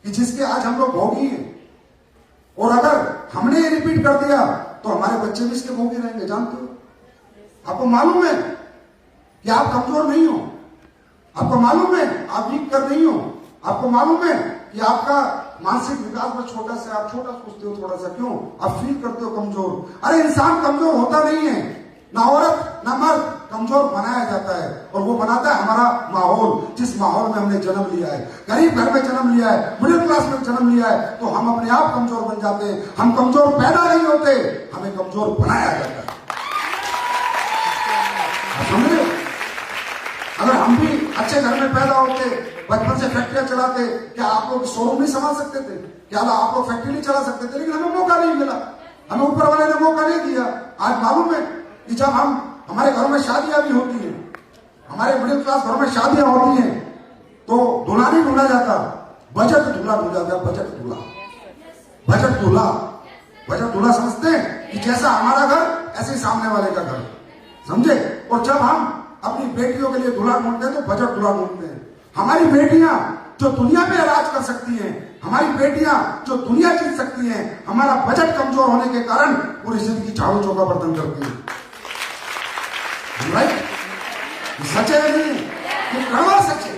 कि जिसके आज हम लोग भोगी हैं, और अगर हमने ये रिपीट कर दिया तो हमारे बच्चे भी इसके भोगी रहेंगे। जानते हो? आपको मालूम है कि आप कमजोर नहीं हो, आपको मालूम है आप वीक कर नहीं हो, आपको मालूम है कि आपका मानसिक विकास में छोटा सा, आप छोटा सोचते हो थोड़ा सा, क्यों? आप फील करते हो कमजोर। अरे इंसान कमजोर होता नहीं है, ना औरत ना मर्द, कमजोर बनाया जाता है, और वो बनाता है हमारा माहौल। जिस माहौल में हमने जन्म लिया है, गरीब घर में जन्म लिया है, मिडिल क्लास में जन्म लिया है, तो हम अपने आप कमजोर बन जाते हैं। हम कमजोर पैदा नहीं होते, हमें कमजोर बनाया जाता है। समझे? अगर हम भी अच्छे घर में पैदा होते, बचपन से फैक्ट्रियां चलाते, क्या आप लोग शोरूम नहीं संभाल सकते थे? क्या आप लोग फैक्ट्री नहीं चला सकते थे? लेकिन हमें मौका नहीं मिला, हमें ऊपर वाले ने मौका नहीं दिया। आज मालूम है कि जब हमारे घरों में शादियां भी होती हैं, हमारे मिडिल क्लास घरों में शादियां होती हैं, तो दूल्हा नहीं ढूंढा जाता, बजट दूल्हा ढूंढा जाता। बजट दूल्हा, बजट दूल्हा, बजट दूल्हा समझते हैं कि जैसा हमारा घर ऐसे ही सामने वाले का घर, समझे। और जब हम अपनी बेटियों के लिए दूल्हा ढूंढते हैं तो बजट दूल्हा ढूंढते हैं। हमारी बेटियां जो दुनिया में राज कर सकती हैं, हमारी बेटियां जो दुनिया जीत सकती हैं, हमारा बजट कमजोर होने के कारण पूरी जिंदगी झाड़ू चौका बर्तन करती है। राइट? सच है नहीं? ये कड़वा सच है।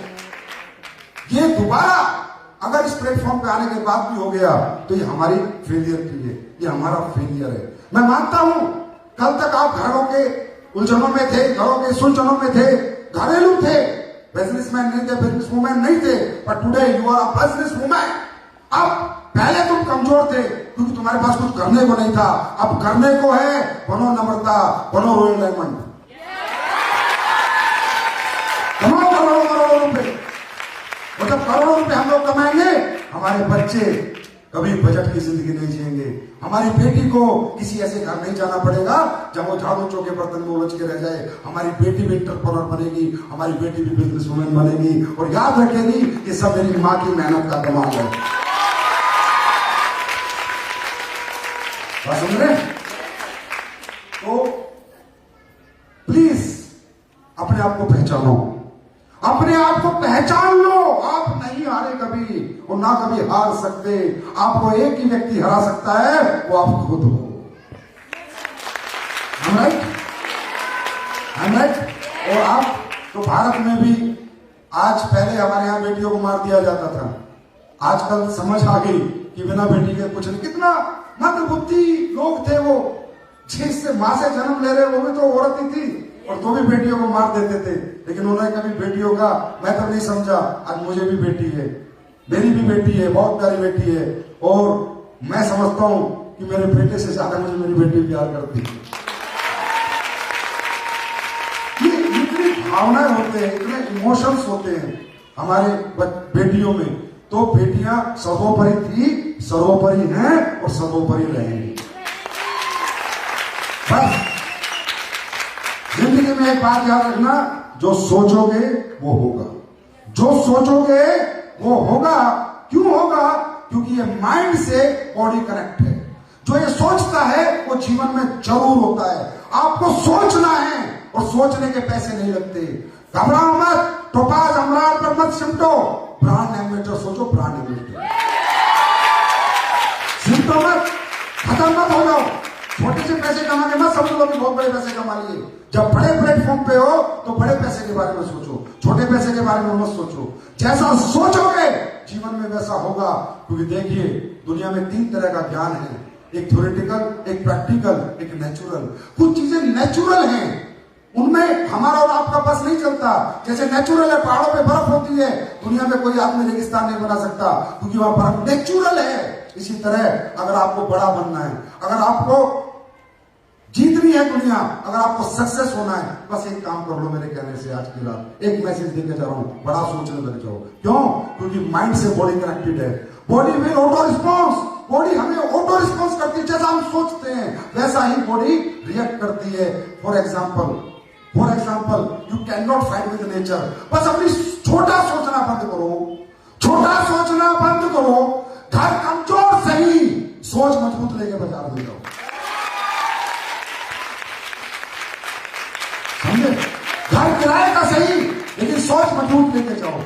ये दोबारा अगर इस प्लेटफॉर्म पे आने के बाद भी हो गया तो ये हमारी फेलियर की है, ये हमारा फेलियर है। मैं मानता हूं कल तक आप घरों के उलझनों में थे, घरों के सुलझनों में थे, घरेलू थे, बिजनेसमैन नहीं थे, बिजनेस वुमेन नहीं थे, but today you are a business women. अब पहले तुम कमजोर थे क्योंकि तुम्हारे पास कुछ करने को नहीं था, अब करने को है। बनो नम्रता, बनो रॉयल डायमंड, कमाओ करोड़ों रुपए। और जब करोड़ों रुपए हम लोग कमाएंगे, हमारे बच्चे कभी बजट की जिंदगी नहीं जिएंगे। हमारी बेटी को किसी ऐसे घर नहीं जाना पड़ेगा जब वो झाड़ू चौके बर्तन में उलझ के रह जाए। हमारी बेटी भी एंटरप्रेन्योर बनेगी, हमारी बेटी भी बिजनेस वुमेन बनेगी। और याद रखेगी ये सब मेरी माँ की मेहनत का कमाल है। बात समझ रहे? तो प्लीज अपने आप को पहचानो, अपने आप को पहचान लो। आप नहीं हारे कभी और ना कभी हार सकते। आपको एक ही व्यक्ति हरा सकता है, वो आप खुद हो। राइट? और आप तो भारत में भी आज, पहले हमारे यहां बेटियों को मार दिया जाता था, आजकल समझ आ गई कि बिना बेटी के कुछ नहीं। कितना मंदबुद्धि लोग थे वो, जिससे मां से जन्म ले रहे वो भी तो औरत ही थी और तो भी बेटियों को मार देते थे। लेकिन उन्होंने कभी बेटियों का महत्व नहीं समझा। आज मुझे भी बेटी है, मेरी भी बेटी है, बहुत प्यारी बेटी है, और मैं समझता हूं कि मेरे बेटे से ज्यादा मुझे मेरी बेटी प्यार करती है। ये इतनी भावनाएं होते हैं, इतने इमोशंस होते हैं हमारे बेटियों में। तो बेटियां सर्वोपरि थी, सर्वोपरि हैं और सर्वोपरि रहेंगी। बस जिंदगी में एक बात याद रखना, जो सोचोगे वो होगा, जो सोचोगे वो होगा। क्यों होगा? क्योंकि ये माइंड से बॉडी कनेक्ट है। जो ये सोचता है वो जीवन में जरूर होता है। आपको सोचना है और सोचने के पैसे नहीं लगते। घबराओ मत, टोपाज अमराल पर मत सिमटो, ब्रांड एम्बेसडर सोचो, ब्रांड एम्बेसडर सिमटो मत, खत्म मत हो जाओ। छोटे से पैसे कमाने मत समझो कि बहुत बड़े पैसे कमा लिए। जब बड़े प्लेटफॉर्म पे हो तो बड़े पैसे के बारे में सोचो, छोटे पैसे के बारे में मत सोचो। जैसा सोचोगे जीवन में वैसा होगा। क्योंकि देखिए दुनिया में 3 तरह का ज्ञान है, एक थ्योरेटिकल, एक प्रैक्टिकल, एक नेचुरल। कुछ चीजें नेचुरल हैं, उनमें हमारा और आपका बस नहीं चलता। जैसे नेचुरल है, पहाड़ों पे बर्फ होती है, दुनिया में कोई आदमी रेगिस्तान नहीं बना सकता क्योंकि वहां बर्फ नेचुरल है। इसी तरह अगर आपको बड़ा बनना है, अगर आपको जीतनी है दुनिया, अगर आपको सक्सेस होना है, बस एक काम कर लो मेरे कहने से आज की रात। एक मैसेज देके जा रहा हूं, बड़ा सोचने लग जाओ। क्यों? क्योंकि माइंड से बॉडी कनेक्टेड है। Body will auto response, body हमें ऑटो रिस्पॉन्स करती है। जैसा हम सोचते हैं वैसा ही बॉडी रिएक्ट करती है। For example you can not fight with nature. बस अपनी छोटा सोचना बंद करो, छोटा सोचना बंद करो। घर कमजोर सही, सोच मजबूत लेके बाजार में जाओ। समझे? घर किराए का सही, लेकिन सोच मजबूत लेके जाओ।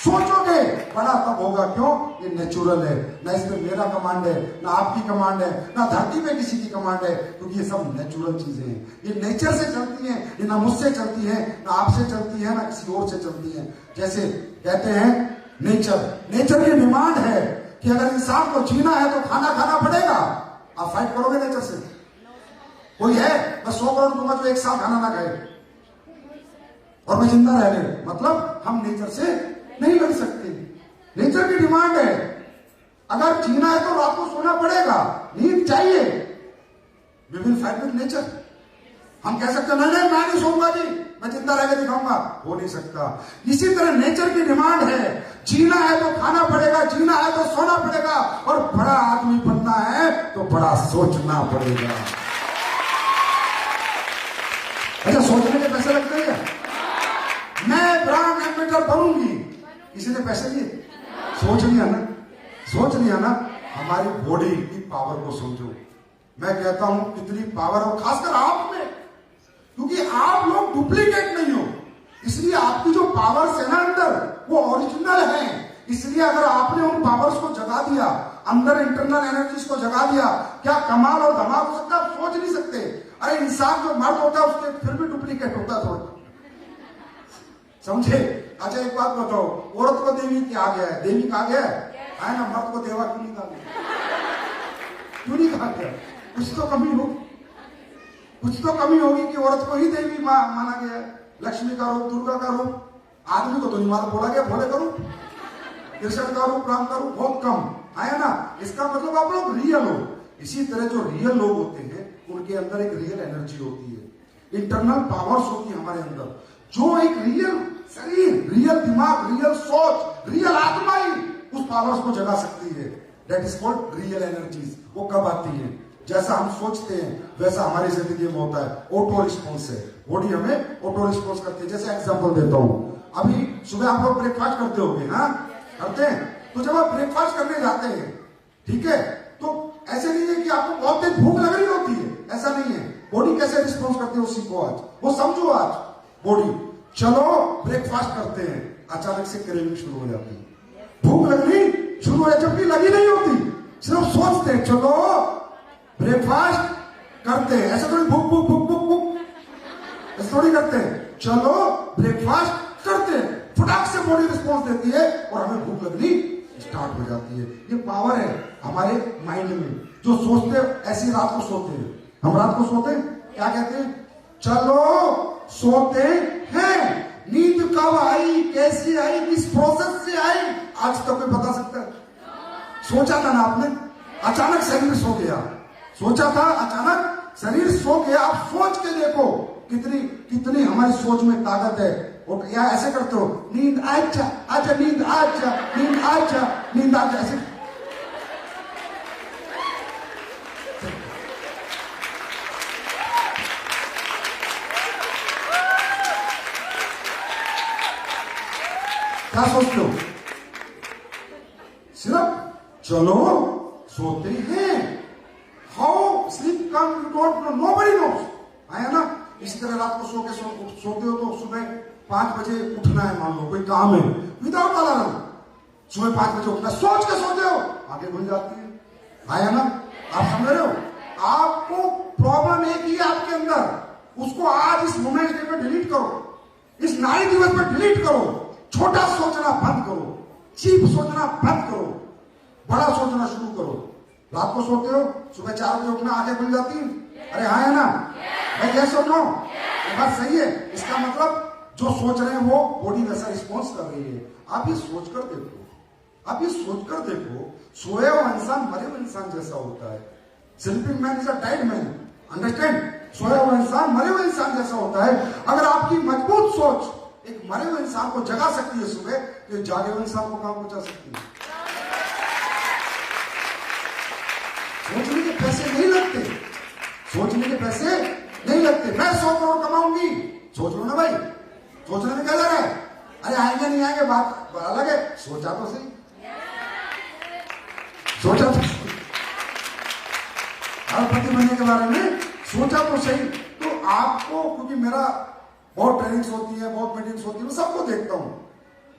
सोचोगे बड़ा तब होगा। क्यों? ये नेचुरल है। ना इसमें मेरा कमांड है, ना आपकी कमांड है, ना धरती में किसी की कमांड है, क्योंकि ये सब नेचुरल चीजें हैं। ये नेचर से चलती हैं, ये ना मुझसे चलती है, ना आपसे चलती है, ना किसी और से चलती है। जैसे कहते हैं नेचर की डिमांड है कि अगर इंसान को जीना है तो खाना खाना पड़ेगा। आप फाइट करोगे नेचर से? कोई है मैं 100 करोड़ दूंगा जो एक साल खाना ना खाए और मैं जिंदा रह ले? मतलब हम नेचर से नहीं लड़ सकते। नेचर की डिमांड है, अगर जीना है तो रात को सोना पड़ेगा, नींद चाहिए। We will fight with nature. हम कह सकते नहीं मैं नहीं सोऊंगा जी, मैं जिंदा रह के दिखाऊंगा, हो नहीं सकता। इसी तरह नेचर की डिमांड है, जीना है तो खाना पड़ेगा, जीना है तो सोना पड़ेगा, और बड़ा आदमी बनना है तो बड़ा सोचना पड़ेगा। अच्छा, सोचने के पैसे लगते हैं। मैं ब्रांड एम्बेसडर बनूंगी, किसी ने पैसे लिए? सोच लिया ना, सोच लिया ना। हमारी बॉडी की पावर को समझो। मैं कहता हूं कितनी पावर हो, खासकर आप में, क्योंकि आप लोग डुप्लीकेट नहीं हो, इसलिए आपकी जो पावर्स है ना अंदर, वो ओरिजिनल है। इसलिए अगर आपने उन पावर्स को जगा दिया, अंदर इंटरनल एनर्जीज को जगा दिया, क्या कमाल और धमाल हो सकता है, आप सोच नहीं सकते। अरे इंसान जो मर्द होता है उसके फिर भी डुप्लीकेट होता है थोड़ा, समझे? अच्छा एक बात बताओ, औरत को देवी क्या आ गया है? देवी कहा गया है ना, मर्द को देवा क्यों नहीं कहा गया? क्यों नहीं कहा गया? कुछ तो कमी होगी, कुछ तो कमी होगी कि औरत को ही देवी माना गया है। लक्ष्मी का रूप, दुर्गा का रूप, आदमी को तो नहीं मालूम, बोला गया भोले का रूप, कृष्ण का रूप, राम का रूप, बहुत कम आया ना। इसका मतलब आप लोग रियल हो। इसी तरह जो रियल लोग होते हैं उनके अंदर एक रियल एनर्जी होती है, इंटरनल पावर्स होती है हमारे अंदर, जो एक रियल शरीर, रियल दिमाग, रियल सोच, रियल आत्मा ही उस पावर्स को जगा सकती है। That is called real energies. वो कब आती है? जैसा हम सोचते हैं वैसा हमारी जिंदगी में होता है। ऑटो रिस्पॉन्स है, बॉडी हमें ऑटो रिस्पॉन्स करती है। जैसे एग्जांपल देता हूं, अभी सुबह आप लोग ब्रेकफास्ट करते होंगे, हाँ करते हैं। तो जब आप ब्रेकफास्ट करने जाते हैं, ठीक है, तो ऐसे नहीं है कि आपको बहुत तेज भूख लग रही होती है, ऐसा नहीं है। बॉडी कैसे रिस्पॉन्स करती है उसी को आज वो समझो। आज बॉडी, चलो ब्रेकफास्ट करते हैं, अचानक से क्रेविंग शुरू हो जाती है, भूख लगनी शुरू हो जाती, जबकि लगी नहीं होती, सिर्फ सोचते हैं चलो ब्रेकफास्ट करते हैं। ऐसे थोड़ी भूख भूख भूख भूख भूख ऐसे थोड़ी करते हैं, चलो ब्रेकफास्ट करते हैं, फटाक से बॉडी रिस्पॉन्स देती है और हमें भूख लगनी स्टार्ट हो जाती है। ये पावर है हमारे माइंड में। जो सोचते ऐसी रात को सोते हैं, हम रात को सोते हैं, क्या कहते हैं? चलो सोते हैं। नींद कब आई, कैसी आई, किस प्रोसेस से आई, आज तक कोई बता सकता है? सोचा था ना आपने, अचानक शरीर सो गया, सोचा था अचानक शरीर सो गया। आप सोच के देखो कितनी कितनी हमारी सोच में ताकत है। और या ऐसे करते हो, नींद आजा आजा, नींद आजा, नींद आजा, नींद आजा, ऐसे क्या सोचते हो? सिर्फ चलो सोते हैं। How sleep come you don't know, nobody nose, आया ना। इसी तरह रात को सोते हो तो सुबह 5 बजे उठना है, मान लो कोई काम है, विदाउट अलार्म सुबह 5 बजे उठना, सोच के सोते हो, आगे भूल जाती है, आया ना। आप समझ रहे हो? आपको प्रॉब्लम एक ही है आपके अंदर, उसको आज इस वुमेन्स डे पे डिलीट करो, इस नारी दिवस पे डिलीट करो। छोटा सोचना बंद करो, चीप सोचना बंद करो, बड़ा सोचना शुरू करो। रात को सोते हो, सुबह 4 बजे उठना, आगे खुल जाती है, अरे हाँ है ना भाई, यस और नो? ये बात सही है। इसका मतलब जो सोच रहे हैं वो बॉडी वैसा रिस्पॉन्स कर रही है। आप ये सोचकर देखो, आप ये सोचकर देखो, सोया हुआ इंसान मरे हुए इंसान जैसा होता है। Sleeping man is a dead man, understand? सोया हुआ इंसान मरे हुए इंसान जैसा होता है। अगर आपकी मजबूत सोच एक मरे हुए इंसान को जगा सकती है सुबह, तो जागे हुए इंसान को कहां पहुंचा सकती है? सोचने के पैसे नहीं लगते, सोचने के पैसे नहीं लगते। मैं 100 करोड़ कमाऊंगी, सोच लो ना भाई, सोचने में क्या जा रहा है? अरे आएंगे नहीं आएंगे बात अलग है, सोचा तो सही, सोचा तो सही, अरबपति बनने के बारे में सोचा तो सही। तो आपको, क्योंकि मेरा बहुत ट्रेनिंग्स होती है, बहुत मीटिंग्स होती है, मैं सबको देखता हूं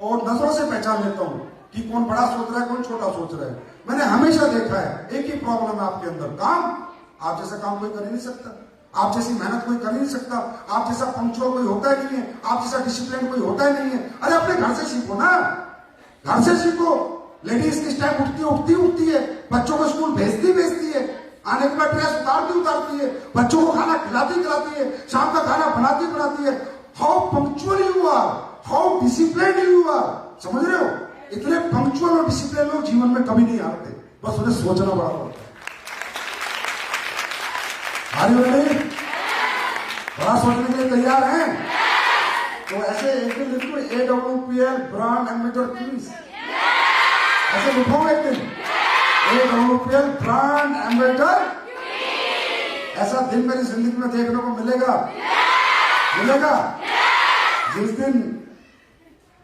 और नजरों से पहचान लेता हूं कि कौन बड़ा सोच रहा है, कौन छोटा सोच रहा है। मैंने हमेशा देखा है एक ही प्रॉब्लम है आपके अंदर, काम। आप जैसा काम कोई कर ही नहीं सकता, आप जैसी मेहनत कोई कर ही नहीं सकता, आप जैसा पंक्चुअल कोई होता ही नहीं है, आप जैसा डिसिप्लिन कोई होता ही नहीं है। अरे अपने घर से सीखो ना, घर से सीखो। लेडीज किस टाइम उठती है, बच्चों को स्कूल भेजती है, आने के बाद ड्रेस उतारती है, बच्चों को खाना खिलाती है, शाम का खाना बनाती है। How punctual you are, how discipline you are, समझ रहे हो? इतने पंक्चुअल और डिसिप्लिन लोग जीवन में कभी नहीं आते, बस उन्हें सोचना बड़ा पड़ता है। बड़ा सोचने के लिए तैयार हैं? तो ऐसे एक दिन लिखो, AWPL ब्रांड एम्बेसडर प्लीज, ऐसे लिखो एक दिन, AWPL ब्रांड एम्बेसडर। ऐसा दिन मेरी जिंदगी में देखने को मिलेगा, जिस दिन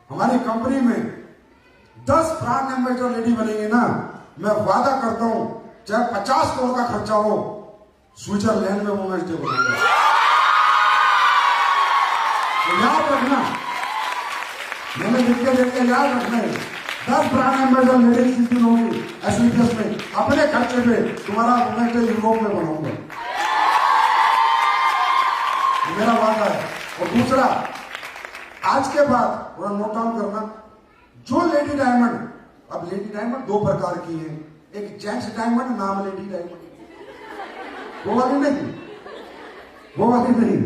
हमारी कंपनी में 10 ब्रांड एम्बेसडर लेडी बनेंगे ना, मैं वादा करता हूं चाहे 50 करोड़ का खर्चा हो, स्विट्जरलैंड में वुमेन्स डे बनाएंगे। याद रखना, मैंने लिख के देख के याद रखना है। 10 ब्रांड एम्बेसडर लेडीज जिस दिन होंगी एसलीपीएस में, अपने खर्चे पे तुम्हारा वुमेन्स डे यूरोप में बनाऊंगा, मेरा वादा है। और दूसरा, आज के बाद थोड़ा नोट डाउन करना, जो लेडी डायमंड, अब लेडी डायमंड 2 प्रकार की है, एक जेंट्स डायमंड, नाम लेडी डायमंड, वो वाली नहीं, वो वाली नहीं,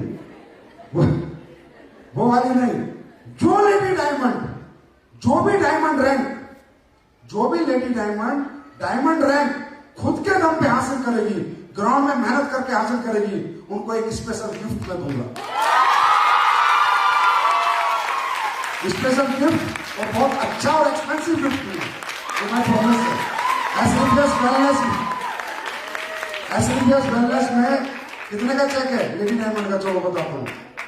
वो वाली नहीं। जो लेडी डायमंड, जो भी डायमंड रैंक, जो भी लेडी डायमंड डायमंड रैंक खुद के दम पे हासिल करेगी, ग्राउंड में मेहनत करके हासिल करेगी, उनको एक स्पेशल गिफ्ट मैं दूंगा, स्पेशल गिफ्ट, और बहुत अच्छा और एक्सपेंसिव गिफ्ट दूंगा, तो मैं प्रॉमिस है। एसलीपीएस वेलनेस में कितने का चेक है लेडी डायमंड का? चलो बताता हूँ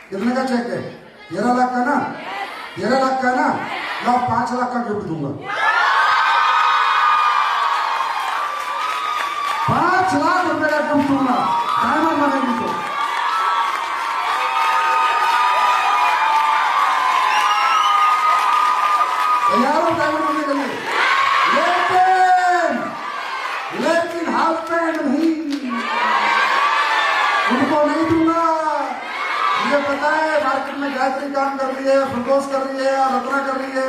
कितने का चेक है। 13 लाख का ना, 13 लाख का ना, मैं 5 लाख का गिफ्ट दूंगा, 5 लाख रुपए का गिफ्ट दूंगा, डायमंड बनेगी तो। तैयारों डायमंड बनने के लिए, लेकिन हाफ पैंट नहीं, उनको नहीं दूंगा। मुझे पता है मार्केट में गायत्री काम कर रही है, फरदोस कर रही है, या रत्ना कर रही है,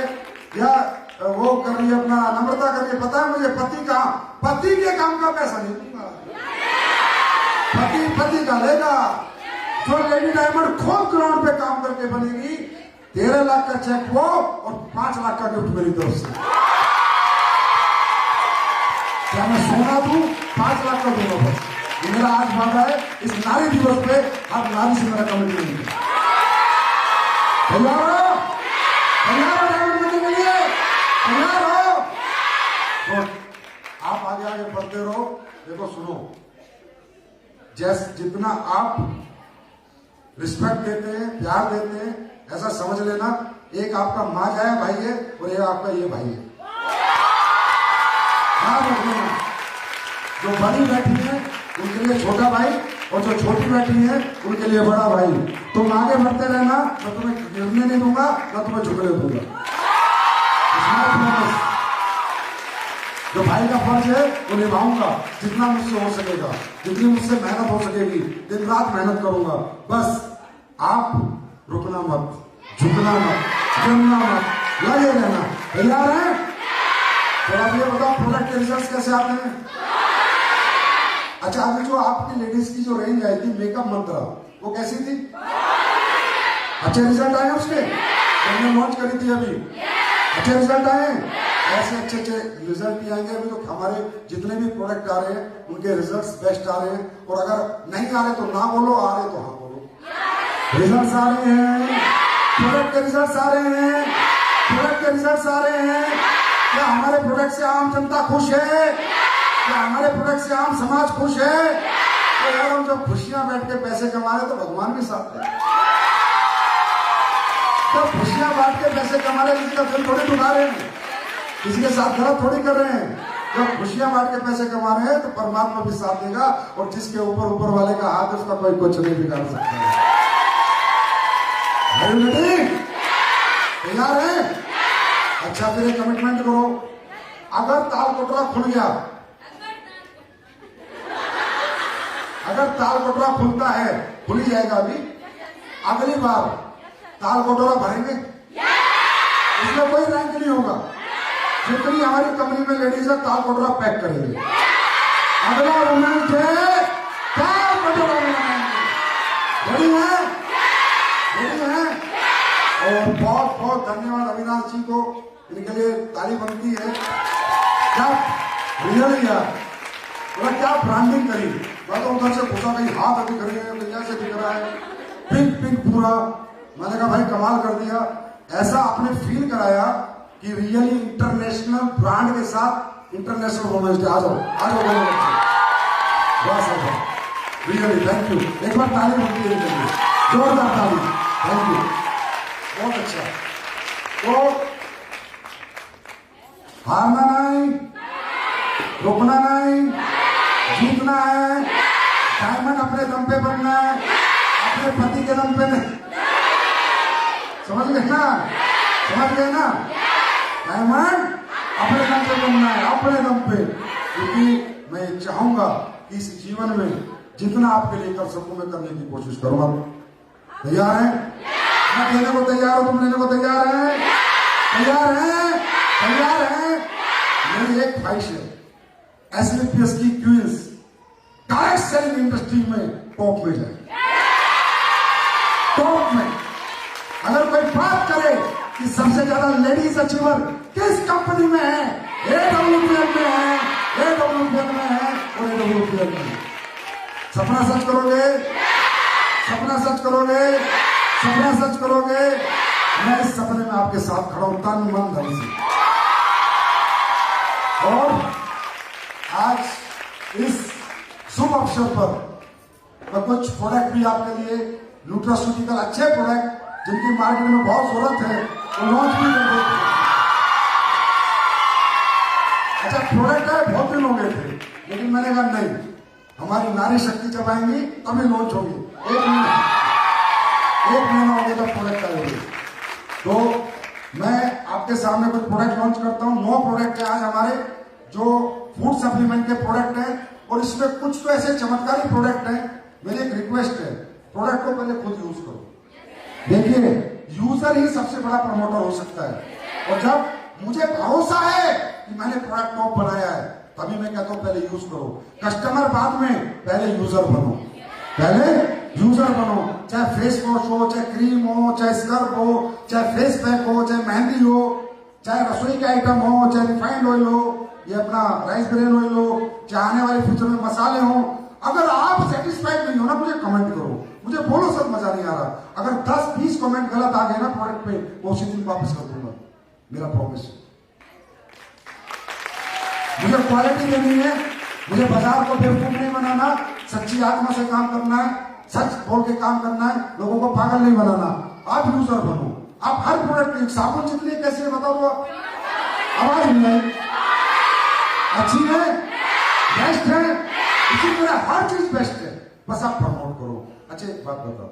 या वो कर रही है अपना नम्रता कर रही है, पता है मुझे। पति के काम का पैसा नहीं दूंगा, पति का लेगा। जो लेडी डायमंड खुद ग्राउंड पे काम करके बनेगी, 13 लाख का चेक वो और 5 लाख का गिफ्ट मेरी तरफ से। क्या मैं सोना दूं? 5 लाख का दूंगा बस। ये मेरा आज वादा है। इस नारी दिवस पे हर नारी से मेरा कमेटी नहीं है। तैयार हो? तैयार हो डायमंड बनने के लिए? तैयार हो? तो आप आगे आगे बढ़ते रहो। देखो सुनो, जैसे जितना आप रिस्पेक्ट देते हैं, प्यार देते हैं, ऐसा समझ लेना एक आपका माँ जाया भाई है और एक आपका ये भाई है। जो बड़ी बैठी है उनके लिए छोटा भाई, और जो छोटी बैठी है उनके लिए बड़ा भाई। तुम आगे बढ़ते रहना, मैं तुम्हें गिरने नहीं दूंगा, मैं तुम्हें झुकने दूंगा। जो भाई का फर्ज है वो निभाऊंगा, जितना मुझसे हो सकेगा, जितनी मुझसे मेहनत हो सकेगी, दिन रात मेहनत करूंगा। बस आप रुकना मत, झुकना मत, जमना मत, लगे रहना। तैयार है? तो आप ये बताओ प्रोडक्ट के रिजल्ट कैसे आते हैं? अच्छा, अभी जो आपकी लेडीज की जो रेंज आई थी मेकअप मंत्रा, वो कैसी थी? अच्छे रिजल्ट आए उसके? हमने लॉन्च करी थी अभी, अच्छे रिजल्ट आए। ऐसे अच्छे अच्छे रिजल्ट भी आएंगे। अभी तो हमारे जितने भी प्रोडक्ट आ रहे हैं उनके रिजल्ट्स बेस्ट आ रहे हैं। और अगर नहीं आ रहे तो ना बोलो, आ रहे तो हाँ बोलो। रिजल्ट्स आ रहे हैं, प्रोडक्ट के रिजल्ट्स आ रहे हैं, प्रोडक्ट के रिजल्ट्स आ रहे हैं। क्या हमारे प्रोडक्ट से आम जनता खुश है? क्या हमारे प्रोडक्ट से आम समाज खुश है? तो यार हम जब खुशियां बैठ के पैसे कमा रहे तो भगवान भी साथ है। तो खुशियां बांट के पैसे कमा रहे, किसी का दिल थोड़ी दुखा रहे हैं, किसी के साथ गलत थोड़ी कर रहे हैं। जब खुशियां बांट के पैसे कमा रहे हैं तो परमात्मा भी साथ देगा, और जिसके ऊपर ऊपर वाले का हाथ है उसका कोई कुछ नहीं बिगाड़ सकता है। तैयार है? अच्छा, फिर एक कमिटमेंट करो, अगर ताल कोटरा खुल गया, अगर ताल कोटरा खुलता है, खुल ही जाएगा अभी, अगली बार ताल कोटरा भरेंगे, इसमें कोई रैंक नहीं होगा। जितनी हमारी कंपनी में लेडीज है ताल कोटरा पैक करेंगे। अगला वुमेन्स डे ताल कोटरा बनाएंगे। रेडी है? रेडी है? और बहुत बहुत धन्यवाद अविनाश जी को, इनके लिए ताली बनती है। क्या रियल यार, क्या ब्रांडिंग करी। मैं तो उधर से पूछा भाई हाथ अभी खड़ी है, भैया से दिख रहा है, पिंक पिंक पूरा। मैंने कहा भाई कमाल कर दिया। ऐसा आपने फील कराया कि रियली इंटरनेशनल ब्रांड के साथ इंटरनेशनल वुमेन्स डे। आ जाओ, आ जाओ, बस आ जाओ। Really thank you. एक बार ताली बनती है, जोरदार ताली। थैंक यू, बहुत अच्छा। तो हारना नहीं, रुकना नहीं, जीतना है। डायमंड अपने दम पे बनना है, अपने पति के दम पे नहीं। समझ गए ना? समझ गए ना? डायमंड अपने दम पे बनना है, अपने दम पे। क्योंकि मैं चाहूंगा कि इस जीवन में जितना आपके लिए कर सकूं मैं करने की कोशिश करूंगा। तैयार हैं? मैं देने को तैयार हूं, तुम लेने को तैयार हैं? तैयार हैं? तैयार हैं? मेरी एक ख्वाहिश है, एसलीपीएस की क्वींस डायरेक्ट सेलिंग इंडस्ट्री में टॉप में जाए। टॉप में अगर कोई बात करे कि सबसे ज्यादा लेडीज अचीवर किस कंपनी में है, AWPL में है, AWPL में है और AWPL में है। सपना सच करोगे? सपना सच करोगे? सपना सच करोगे? मैं इस सपने में आपके साथ खड़ा हूं, तन मन धन से। और आज इस शुभ अवसर पर मैं कुछ प्रोडक्ट भी आपके लिए, न्यूट्रास्यूटिकल अच्छे प्रोडक्ट जिनकी मार्केट में बहुत जरूरत है, वो लॉन्च भी कर देते हैं। अच्छा प्रोडक्ट है, बहुत दिन हो गए थे, लेकिन मैंने कहा नहीं, हमारी नारी शक्ति जब आएंगी तभी लॉन्च होगी। एक महीना हो गया तब प्रोडक्ट आएंगे। तो मैं आपके सामने कुछ प्रोडक्ट लॉन्च करता हूं। 9 प्रोडक्ट है आज हमारे, जो फूड सप्लीमेंट के प्रोडक्ट हैं, और इसमें कुछ तो ऐसे चमत्कारी प्रोडक्ट हैं। मेरी एक रिक्वेस्ट है, प्रोडक्ट को पहले खुद यूज करो। देखिए यूजर ही सबसे बड़ा प्रमोटर हो सकता है, और जब मुझे भरोसा है कि मैंने प्रोडक्ट टॉप बनाया है तभी मैं कहता हूं पहले यूज करो। कस्टमर बाद में, पहले यूजर बनो। पहले यूजर बनो, चाहे फेस वॉश हो, चाहे क्रीम हो, चाहे स्क्रब हो, चाहे फेस पैक हो, चाहे मेहंदी हो, चाहे रसोई के आइटम हो, चाहे रिफाइंड ऑयल हो, ये अपना राइस ब्रेन ऑयल हो, चाहे आने वाले फ्यूचर में मसाले हो। अगर आप सेटिस्फाइड नहीं हो ना, मुझे कमेंट करो, मुझे बोलो सर मजा नहीं आ रहा। अगर 10-20 कमेंट गलत आ गए ना प्रोडक्ट पे, वो उसी दिन वापस कर दूंगा, मेरा प्रॉमिस है। मुझे क्वालिटी देनी है, मुझे बाजार को बेवकूफ नहीं बनाना, सच्ची आत्मा से काम करना है, सच बोल के काम करना है, लोगों को पागल नहीं बनाना। आप यूजर बनो, आप हर प्रोडक्ट की साबुन जितनी है कैसी है बताओ आप? आवाज नहीं आई? अच्छी है, बेस्ट है, इसी तरह हर चीज बेस्ट है, बस आप प्रमोट करो। अच्छा एक बात बताता हूं,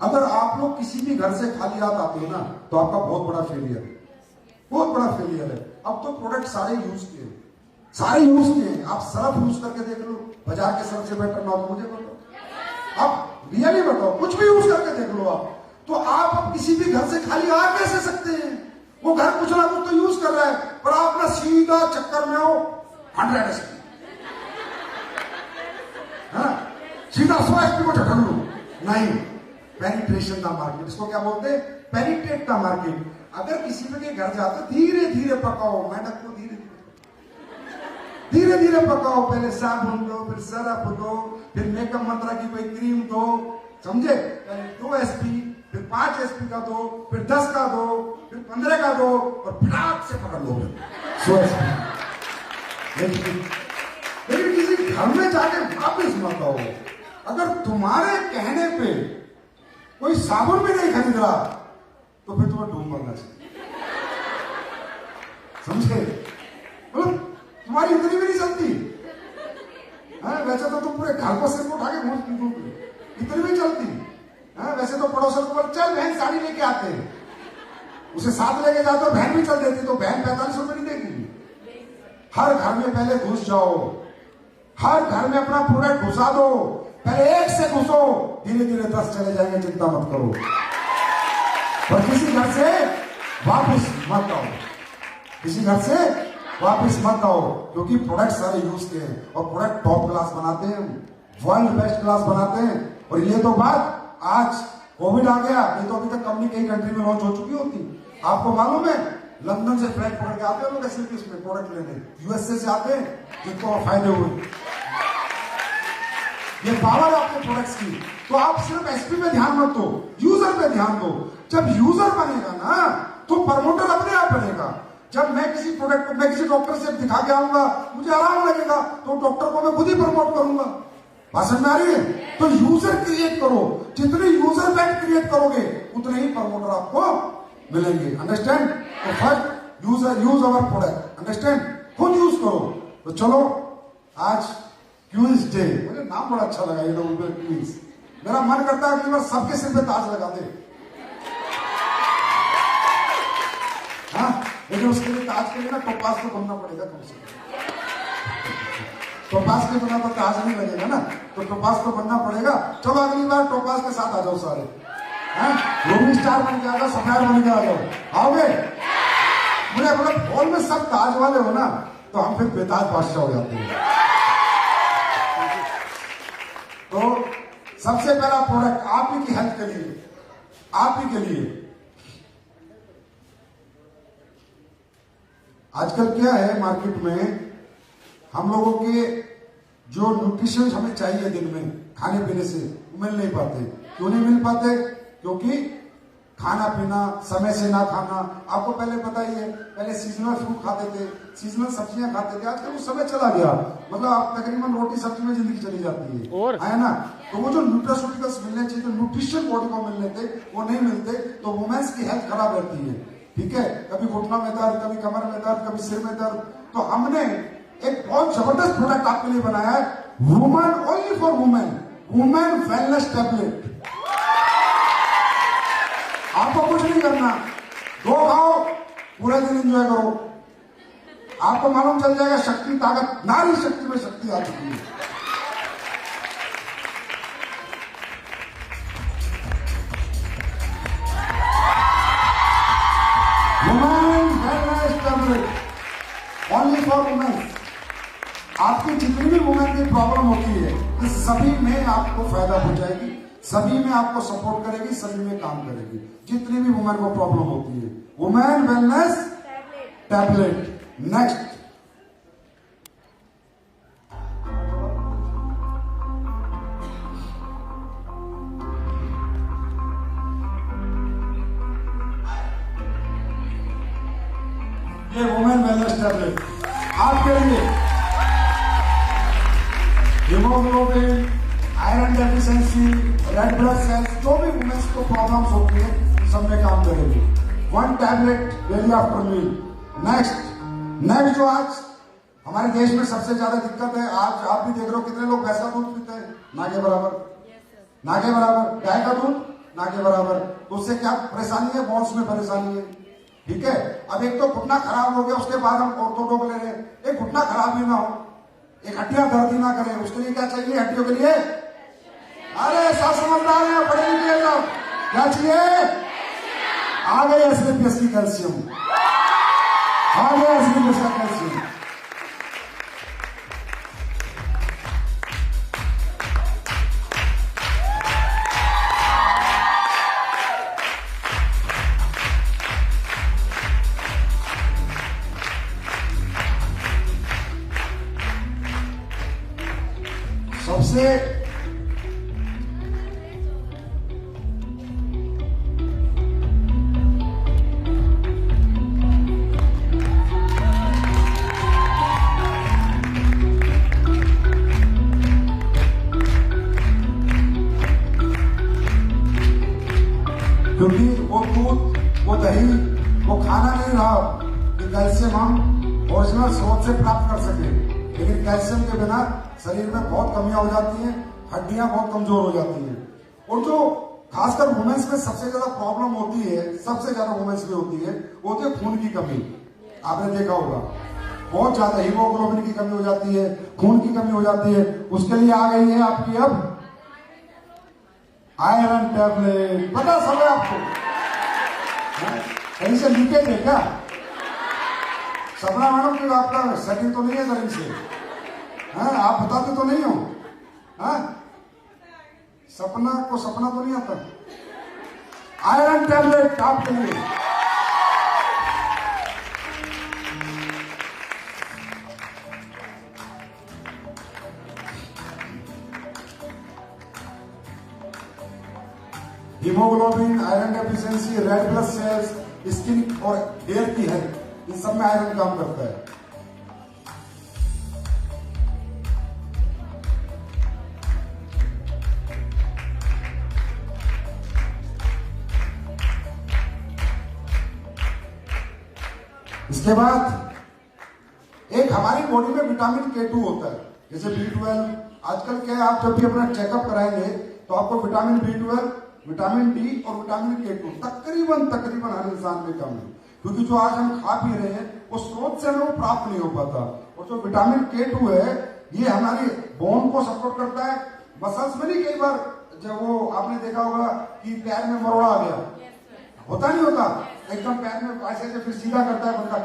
अगर आप लोग किसी भी घर से खाली हाथ आते हो ना, तो आपका बहुत बड़ा फेलियर है, बहुत बड़ा फेलियर है। अब तो प्रोडक्ट सारे यूज किए, सारे यूज किए। आप सर्फ यूज करके देख लो, बाजार के सर्फ से बेटर ना हो तो मुझे बताओ, आप रियली बताओ, कुछ भी यूज करके देख लो आप। तो आप अब किसी भी घर से खाली आ कैसे सकते हैं? वो घर कुछ ना कुछ तो यूज कर रहा है, पर आप ना सीधा चक्कर में हो 100 SP, है ना, सीधा 100 SP को झटक लो। नहीं, पेनिट्रेशन का मार्केट, इसको क्या बोलते हैं? पेनिट्रेट का मार्केट। अगर किसी के घर जाते धीरे धीरे पकाओ, मैडम को धीरे धीरे पकाओ। पहले साबुन दो, फिर सरफ दो, फिर मेकअप मंत्रा की कोई क्रीम दो, समझे? पहले 2 SP, फिर 5 SP का दो, फिर 10 का दो, फिर 15 का दो, और फटाक से पकड़ लो 100 SP। लेकिन किसी घर में जाके वापिस मत आओ। अगर तुम्हारे कहने पे कोई साबुन भी नहीं खरीद रहा, तो फिर तुम्हें ढूंढ मरना चाहिए, समझे? मतलब तुम्हारी इतनी भी नहीं चलती है। वैसे तो तुम पूरे घर को सिर को उठा के घूम, इतनी भी चलती है। वैसे तो पड़ोसन को चल बहन साड़ी लेके आते हैं, उसे साथ लेके जाते, बहन भी चल देती, तो बहन 45 रुपए नहीं देगी। हर घर में पहले घुस जाओ, हर घर में अपना प्रोडक्ट घुसा दो। पहले 1 से घुसो, धीरे धीरे 10 चले जाएंगे, चिंता मत करो। और किसी घर से वापस मत आओ, किसी घर से वापस मत आओ, क्योंकि प्रोडक्ट सारे यूज किए हैं, और प्रोडक्ट टॉप क्लास बनाते हैं, वर्ल्ड बेस्ट क्लास बनाते हैं। और ये तो बात, आज कोविड आ गया, ये तो अभी तक कंपनी कई कंट्री में लॉन्च हो चुकी होती। आपको मालूम है, लंदन से फ्लाइट पकड़ के आते हैं लोग ऐसे इसमें प्रोडक्ट लेने, यूएसए से आते हैं, जिनको फायदे हुए। ये पावर आपके प्रोडक्ट्स की। तो आप सिर्फ एसपी पे ध्यान मत दो, यूजर पे ध्यान दो। जब यूजर बनेगा ना, तो प्रमोटर अपने आप बनेगा। जब मैं किसी प्रोडक्ट को, मैं किसी डॉक्टर से दिखा के आऊंगा, मुझे आराम लगेगा, तो डॉक्टर को मैं खुद ही प्रमोट करूंगा। बात समझ में आ रही है? तो यूजर क्रिएट करो, जितने यूजर बैंक क्रिएट करोगे उतने ही प्रमोटर आपको मिलेंगे। अंडरस्टैंड? तो फर्स्ट यूज अवर प्रोडक्ट, अंडरस्टैंड, खुद यूज करो। तो चलो आज क्वींस डे, मुझे नाम बड़ा अच्छा लगा ये लोगों को क्वींस। मेरा मन करता है अगली बार सबके सिर पे ताज लगा दे, हाँ, लेकिन उसके लिए ताज के लिए ना टोपास तो बनना पड़ेगा कम से कम। टोपास के बिना तो ताज नहीं लगेगा ना, तो टोपास तो बनना पड़ेगा। चलो अगली बार टोपास के साथ आ जाओ सारे, रूबी स्टार बन के आ जाओ, सफायर बन के आ जाओ, आओगे? मुझे अपने हॉल में सब ताज वाले हो ना, तो हम फिर बेताज बादशाह हो जाते हैं। तो सबसे पहला प्रोडक्ट आप ही की हेल्थ के लिए, आप ही के लिए। आजकल क्या है मार्केट में, हम लोगों के जो न्यूट्रिशन हमें चाहिए दिन में खाने पीने से मिल नहीं पाते। क्यों नहीं मिल पाते? क्योंकि खाना पीना समय से ना खाना। आपको पहले पता ही है, पहले सीजनल फ्रूट खाते थे, सीजनल सब्जियां खाते थे, आजकल वो समय चला गया। मतलब आप तकरीबन रोटी सब्जी में जिंदगी चली जाती है ना। तो वो जो न्यूट्रास्यूटिकल्स मिलने चाहिए, जो न्यूट्रिशन बॉडी को मिलने थे, वो नहीं मिलते, तो वुमेन्स की हेल्थ खराब रहती है। ठीक है, कभी घुटना में दर्द, कभी कमर में दर्द, कभी सिर में दर्द। तो हमने एक बहुत जबरदस्त प्रोडक्ट आपके लिए बनाया है, women, only for women, women wellness tablet. आपको कुछ नहीं करना, दो खाओ, पूरे दिन एंजॉय करो, आपको मालूम चल जाएगा शक्ति, ताकत, नारी शक्ति में शक्ति आ चुकी है। Women wellness tablet, only for women. आपकी जितनी भी वुमेन की प्रॉब्लम होती है, इस सभी में आपको फायदा हो जाएगी, सभी में आपको सपोर्ट करेगी, सभी में काम करेगी। जितनी भी वुमेन को प्रॉब्लम होती है, वुमेन वेलनेस टैबलेट। नेक्स्ट, ये वुमेन वेलनेस टैबलेट आपके लिए haemoglobin, iron deficiency, red blood cells, जो भी वुमेन्स को प्रॉब्लम्स होती है, सब में काम करेगी। 1 tablet daily after meal. Next जो आज हमारे देश में सबसे ज्यादा दिक्कत है, आज आप भी देख रहे हो कितने लोग भैंस का दूध पीते हैं, ना के बराबर, ना के बराबर, गाय का दूध ना के बराबर। तो उससे क्या परेशानी है? बोन्स में परेशानी है। ठीक है, अब एक तो घुटना खराब हो गया, उसके बाद हम ऑर्थोडोक ले रहे हैं। एक घुटना खराब ही ना हो, एक हड्डियां दर्द ही ना करें, उसके लिए क्या चाहिए हड्डियों के लिए? अरे सब समझदार हैं, पढ़े लिखे लोग, क्या चाहिए? आ गए एसलीपीएस की कैल्शियम, आ गया एसलीपीएस का कैल्शियम। सबसे क्योंकि वो दूध, वो दही, वो खाना नहीं रहा कि कैल्शियम हम ओरिजिनल स्रोत से प्राप्त कर सके। लेकिन कैल्शियम के बिना शरीर में बहुत कमियां हो जाती हैं, हड्डियां बहुत कमजोर हो जाती हैं। और जो खासकर वुमेन्स में सबसे ज्यादा प्रॉब्लम होती है, सबसे ज्यादा वुमेन्स में होती है, वो होती है खून की कमी। आपने देखा होगा, बहुत ज्यादा हीमोग्लोबिन की कमी हो जाती है, खून की कमी हो जाती है। उसके लिए आ गई है आपकी अब आयरन टैबलेट। पता सब है आपको? कहीं से लीकेज है क्या? सपना मैडम की आपका सेटिंग तो नहीं है कहीं से? हैं, आप बताते तो नहीं हो? हैं, सपना को सपना तो नहीं आता? आयरन टैबलेट आपके लिए। Haemoglobin, iron deficiency, red blood cells, skin और हेयर की हेल्थ, इन सब में आयरन काम करता है। इसके बाद एक हमारी बॉडी में विटामिन K2 होता है, जैसे B12। आजकल क्या है, आप जब भी अपना चेकअप कराएंगे तो आपको विटामिन B12, विटामिन D और विटामिन K2 तकरीबन हर इंसान में कम है, क्योंकि जो आज हम खा पी रहे हैं वो स्रोत से हमें वो प्राप्त नहीं हो पाता। और जो विटामिन K2 है ये हमारी बोन को सपोर्ट करता है, मसल्स में नहीं। कई बार जब वो आपने देखा होगा कि पैर में मरोड़ा आ गया, होता नहीं होता, एकदम पैर में ऐसे फिर सीधा करता है बंदा,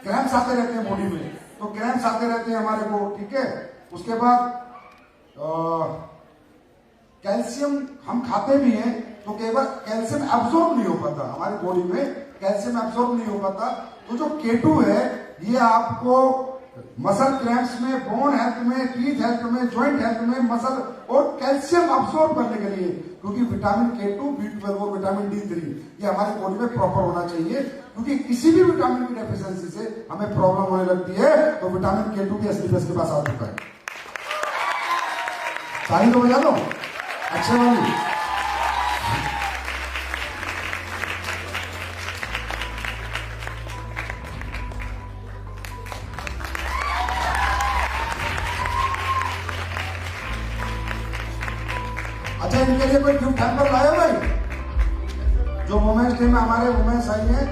क्रैम्प्स आते रहते हैं बॉडी में, तो क्रैम्प्स आते रहते हैं हमारे को, ठीक है। उसके बाद कैल्शियम हम खाते भी हैं तो कई बार कैल्शियम एब्जॉर्ब नहीं हो पाता, हमारी बॉडी में कैल्शियम एब्जॉर्ब नहीं हो पाता। तो जो K2 है ये आपको मसल क्रैम्प्स में, बोन हेल्थ में, टीथ हेल्थ में, जॉइंट हेल्थ में, मसल और कैल्शियम अब्सॉर्ब करने के लिए, क्योंकि विटामिन K2, B12 और विटामिन D3 ये हमारी बॉडी में प्रॉपर होना चाहिए, क्योंकि किसी भी विटामिन की डेफिशिएंसी से हमें प्रॉब्लम होने लगती है। तो विटामिन K2 की असली के पास आ चुका है। ताली तो बजा दो अच्छे वाली। अच्छा, इनके लिए कोई गिफ्ट हैम्पर लाए हो भाई? जो वुमेन्स डे में हमारे वुमेन्स आई हैं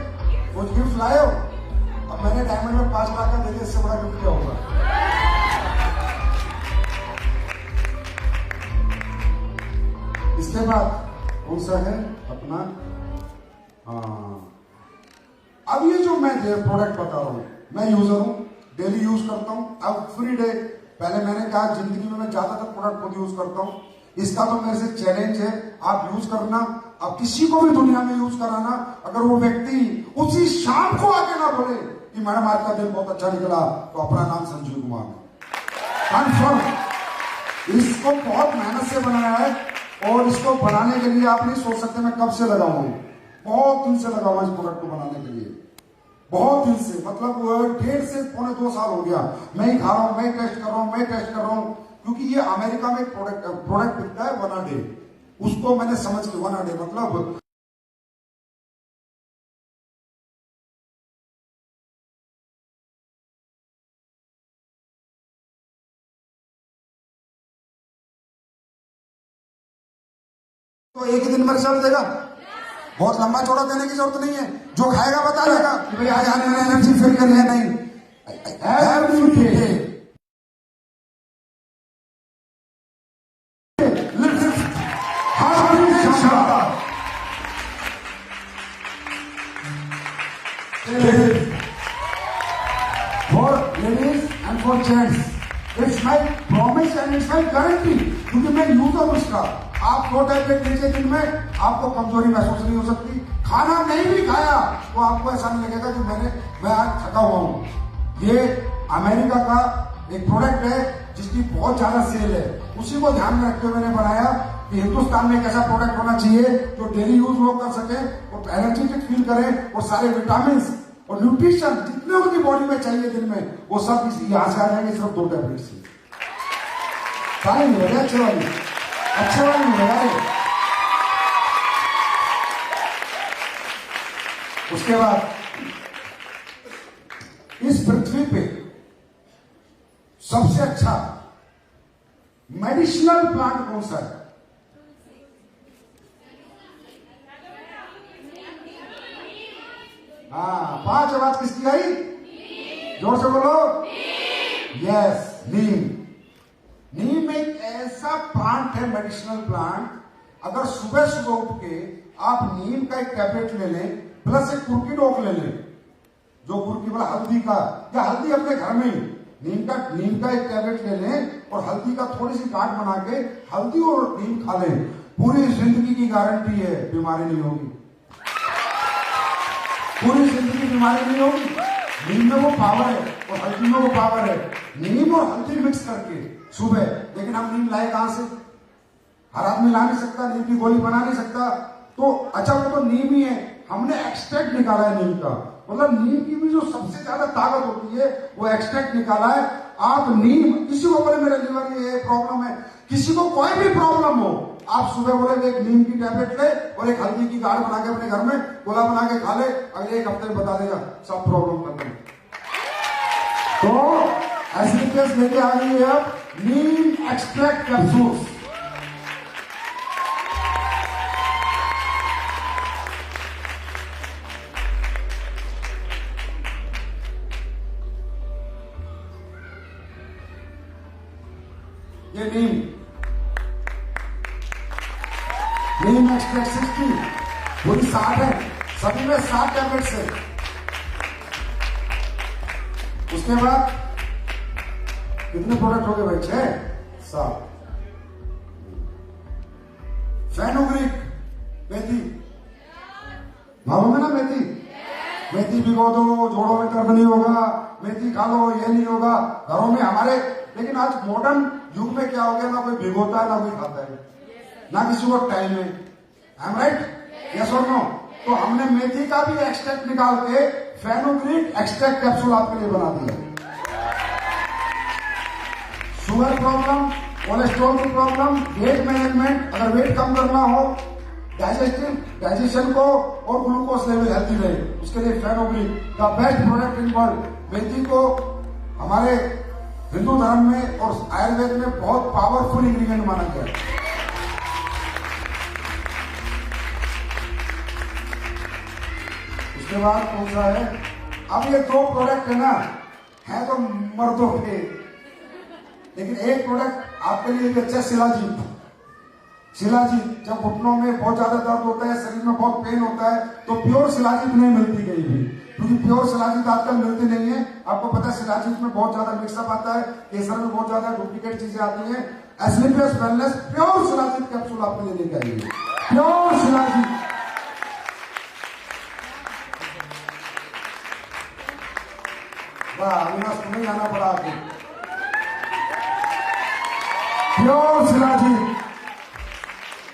वो गिफ्ट लाए हो? अब मैंने डायमंड में 5 लाख का दे दिया, इससे बड़ा गिफ्ट क्या होगा? इसके बाद कौन सा है अपना, अब ये जो मैं प्रोडक्ट बता रहा हूं, मैं यूजर हूं, डेली यूज करता हूं। अब फ्री डे, पहले मैंने कहा जिंदगी में मैं ज्यादातर प्रोडक्ट खुद यूज करता हूं, इसका तो मेरे से चैलेंज है आप यूज करना। अब किसी को भी दुनिया में यूज कराना, अगर वो व्यक्ति उसी शाम को आके ना बोले कि मैडम आज का दिन बहुत अच्छा निकला, तो अपना नाम संजीव कुमार है, कन्फर्म। इसको बहुत मेहनत से बनाया है और इसको बनाने के लिए आप नहीं सोच सकते मैं कब से लगा हूं, बहुत दिन से लगा हुआ इस प्रोडक्ट को बनाने के लिए, बहुत दिन से, मतलब 1.5 से पौने 2 साल हो गया। मैं ही खा रहा हूं, मैं टेस्ट कर रहा हूं, क्योंकि ये अमेरिका में एक प्रोडक्ट बिकता है 1 डे, उसको मैंने समझ के 1 डे मतलब तो एक ही दिन में रिजल्ट देगा, बहुत लंबा चौड़ा देने की जरूरत नहीं है। जो खाएगा बता देगा कि भाई आज आने मैंने एनर्जी फील कर लिया, नहीं, every day for ladies and for gents, it's my promise and it's my guarantee, क्योंकि मैं यूजर हूं इसका। आप 2 टैबलेट लीजिए दिन में, आपको कमजोरी महसूस नहीं हो सकती। खाना नहीं भी खाया तो आपको ऐसा नहीं लगेगा कि मैं आज थका हुआ हूं। ये अमेरिका का एक प्रोडक्ट है जिसकी बहुत ज्यादा सेल है, उसी को ध्यान में रखते हुए मैंने बनाया कि हिंदुस्तान में एक ऐसा प्रोडक्ट होना चाहिए जो डेली यूज लोग कर सके और एनर्जेटिक फील करें, और सारे विटामिन और न्यूट्रिशन जितने उनकी बॉडी में चाहिए दिन में, वो सब यहां से आ जाएंगे सिर्फ 2 टैबलेट से। ताली नहीं लगे, अच्छे वाली नहीं लगा। उसके बाद इस पृथ्वी पे सबसे अच्छा मेडिसिनल प्लांट कौन सा है? हाँ, 5 आवाज किसकी आई? जोर से बोलो। यस, नीम एक ऐसा प्लांट है, मेडिसिनल प्लांट। अगर सुबह सुबह उठ के आप नीम का एक टैबलेट ले लें, प्लस एक कुर्की डोक ले लें, जो कुर्की वाला हल्दी का, या हल्दी अपने घर में ही नीम का एक टैबलेट ले लें और हल्दी का थोड़ी सी गांठ बना के हल्दी और नीम खा लें, पूरी जिंदगी की गारंटी है बीमारी नहीं होगी, पूरी जिंदगी बीमारी नहीं होगी। नीम में वो पावर है और हल्दी में वो पावर है। नीम और हल्दी मिक्स करके सुबह, लेकिन हम नीम लाए कहां से? हर आदमी ला नहीं सकता, नीम की गोली बना नहीं सकता। तो अच्छा, वो तो नीम ही है, हमने एक्सट्रैक्ट निकाला है नीम का, मतलब नीम की भी जो सबसे ज्यादा ताकत होती है वो एक्सट्रैक्ट निकाला है। आप नीम, किसी को बोले मेरे लीवर ये प्रॉब्लम है, किसी को कोई भी प्रॉब्लम हो, आप सुबह बोले एक नीम की टैबलेट ले और एक हल्दी की गाढ़ बना के अपने घर में गोला बना के खा ले, अगले एक हफ्ते में बता देगा सब प्रॉब्लम खत्म। तो एसिडिक लेके आ गई है अब नीम एक्सट्रैक्ट कैप्सूल्स। ये नीम एक्सट्रैक्ट 60 पूरी 60 है, सभी में 60 टैबलेट्स है। उसके बाद कितने प्रोडक्ट हो गए भाई? 6 7। फेनुग्रीक मेथी, मालूम है ना मेथी? मेथी भिगो दो, जोड़ों में दर्द नहीं होगा, मेथी खा लो, ये नहीं होगा घरों में हमारे। लेकिन आज मॉडर्न युग में क्या हो गया, ना कोई भिगोता है ना कोई खाता है, ना किसी को टाइम है। I am right? यस और नो? तो हमने मेथी का भी एक्सट्रैक्ट निकाल के फेनुग्रीक एक्सट्रैक्ट कैप्सूल आपके लिए बना दिया। शुगर प्रॉब्लम, कोलेस्ट्रॉल की प्रॉब्लम, वेट मैनेजमेंट, अगर वेट कम करना हो, डाइजेशन को और ग्लूकोज लेवल हेल्थी रहे, उसके लिए फेनुग्रीक का बेस्ट प्रोडक्ट इन वर्ल्ड। मेथी को हमारे हिंदू धर्म में और आयुर्वेद में बहुत पावरफुल इंग्रेडिएंट माना गया है। उसके बाद कौन सा है? अब ये 2 प्रोडक्ट है ना, है तो मर्दों के, लेकिन एक प्रोडक्ट आपके लिए भी अच्छा, शिलाजीत। शिलाजीत जब घुटनों में बहुत ज्यादा दर्द होता है, शरीर में बहुत पेन होता है, तो प्योर शिलाजीत नहीं मिलती कहीं भी, क्योंकि प्योर शिलाजीत आजकल मिलती नहीं है। आपको पता है शिलाजीत में बहुत ज्यादा मिक्सअप आता है, केसर में बहुत ज्यादा डुप्लीकेट चीजें आती हैं। Asclepius wellness pure shilajit capsule आपके लिए लेके आइए, प्योर शिलाजीत। वाह, अविनाश तुम्हें आना पड़ा आपको। प्योर शिलाजीत।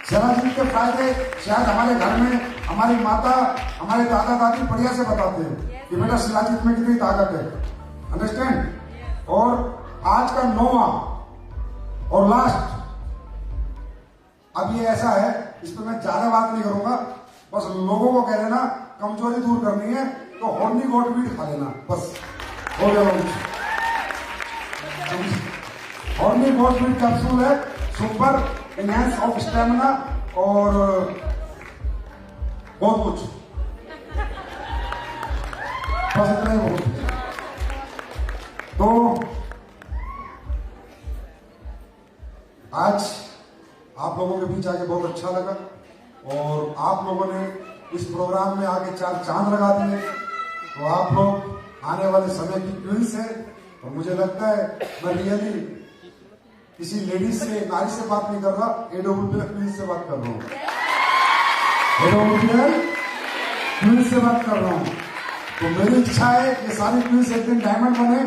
शिलाजीत के फायदे शायद हमारे घर में हमारी माता, हमारे दादा दादी बढ़िया से बताते हैं कि बेटा शिलाजीत में कितनी ताकत है। अंडरस्टैंड? और आज का 9वां और लास्ट, अब ये ऐसा है, इस पर मैं ज्यादा बात नहीं करूंगा, बस लोगों को कह देना कमजोरी दूर करनी है तो हॉर्नी गॉट वीट खा लेना, बस हो गया। हॉर्नी गॉट वीट कैप्सूल है, सुपर एनहांस ऑफ स्टेमिना और बहुत कुछ, बस इतना ही बहुत। तो आज आप लोगों के बीच आके बहुत अच्छा लगा और आप लोगों ने इस प्रोग्राम में आके 4 चांद लगा दिए। तो आप लोग आने वाले समय की ट्विंस है और मुझे लगता है मैं रियली किसी लेडीज से, नारी से बात नहीं कर रहा, एडोब्ल्यूपीएल ट्विंस से बात कर रहा हूँ, एडोब्ल्यूपीएल ट्विंस से बात कर रहा हूँ। तो मेरी इच्छा है कि सारी ट्विंस एक दिन डायमंड बने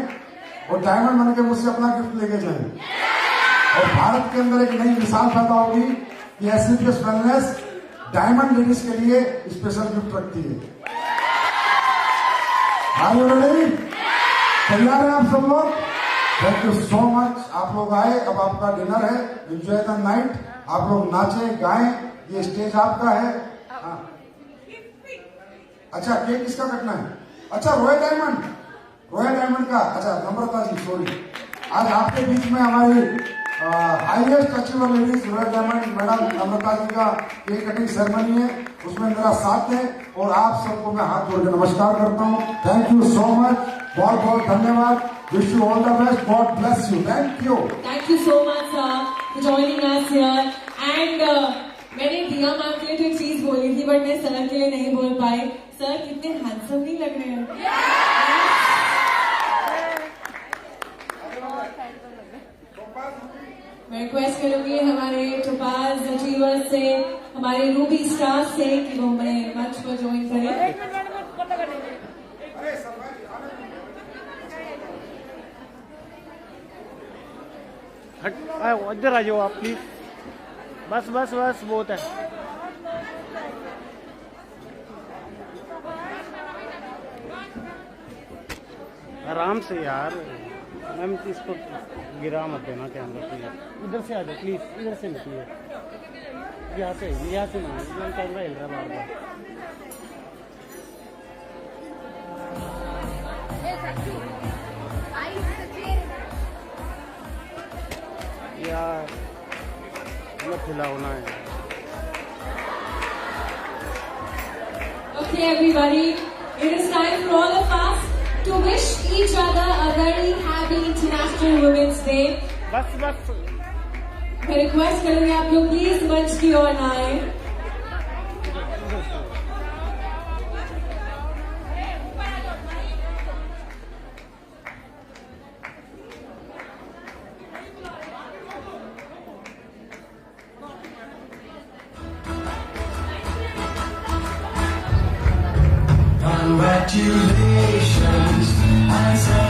और डायमंड बन के मुझसे अपना गिफ्ट लेके जाए और भारत के अंदर एक नई मिसाल पैदा होगी कि एस्क्लेपियस वेलनेस डायमंड लेडीज के लिए स्पेशल गिफ्ट रखती है। तैयार है आप सब लोग? Thank you so much. आप लोग आए, अब आपका डिनर है, एंजॉय द नाइट। आप लोग नाचे गाएं, ये स्टेज आपका है। हाँ, अच्छा केक किसका कटना है? अच्छा रॉयल डायमंड का। अच्छा नम्रता जी, सॉरी, आज आपके बीच में हमारी highest achiever ladies royal diamond madam Namrata ji का केक कटिंग सेरेमनी है, उसमें मेरा साथ है और आप सबको मैं हाथ जोड़ के नमस्कार करता हूँ। थैंक यू सो मच, बहुत बहुत धन्यवाद। Wish you all the best, God bless you. Thank you
so much for joining us here. And मैंने दिया मैम के लिए तो एक चीज बोली थी बट मैं सर के लिए नहीं बोल पाई। सर कितने हैंडसम नहीं लग रहे हैं? मैं रिक्वेस्ट करूंगी हमारे टोपाज अचीवर्स से, हमारे रूबी स्टार्स से कि वो हमें मंच पर ज्वाइन करें।
इधर आ जाओ आप प्लीज, बस बस बस बहुत है। आराम से यार मैम, इसको गिरा मत देना कैमरा प्लीज। इधर से आ जाओ प्लीज, इधर से निकलिए। यहाँ से ना कैमरा हिल रहा बार बार। यार हमें खिलाना है।
Okay, everybody, it is time for all of us to wish each other a very happy International Women's Day.
बस बस
मैं रिक्वेस्ट करूंगी आप लोग प्लीज मंच की ओर ना आए।
Congratulations, I say.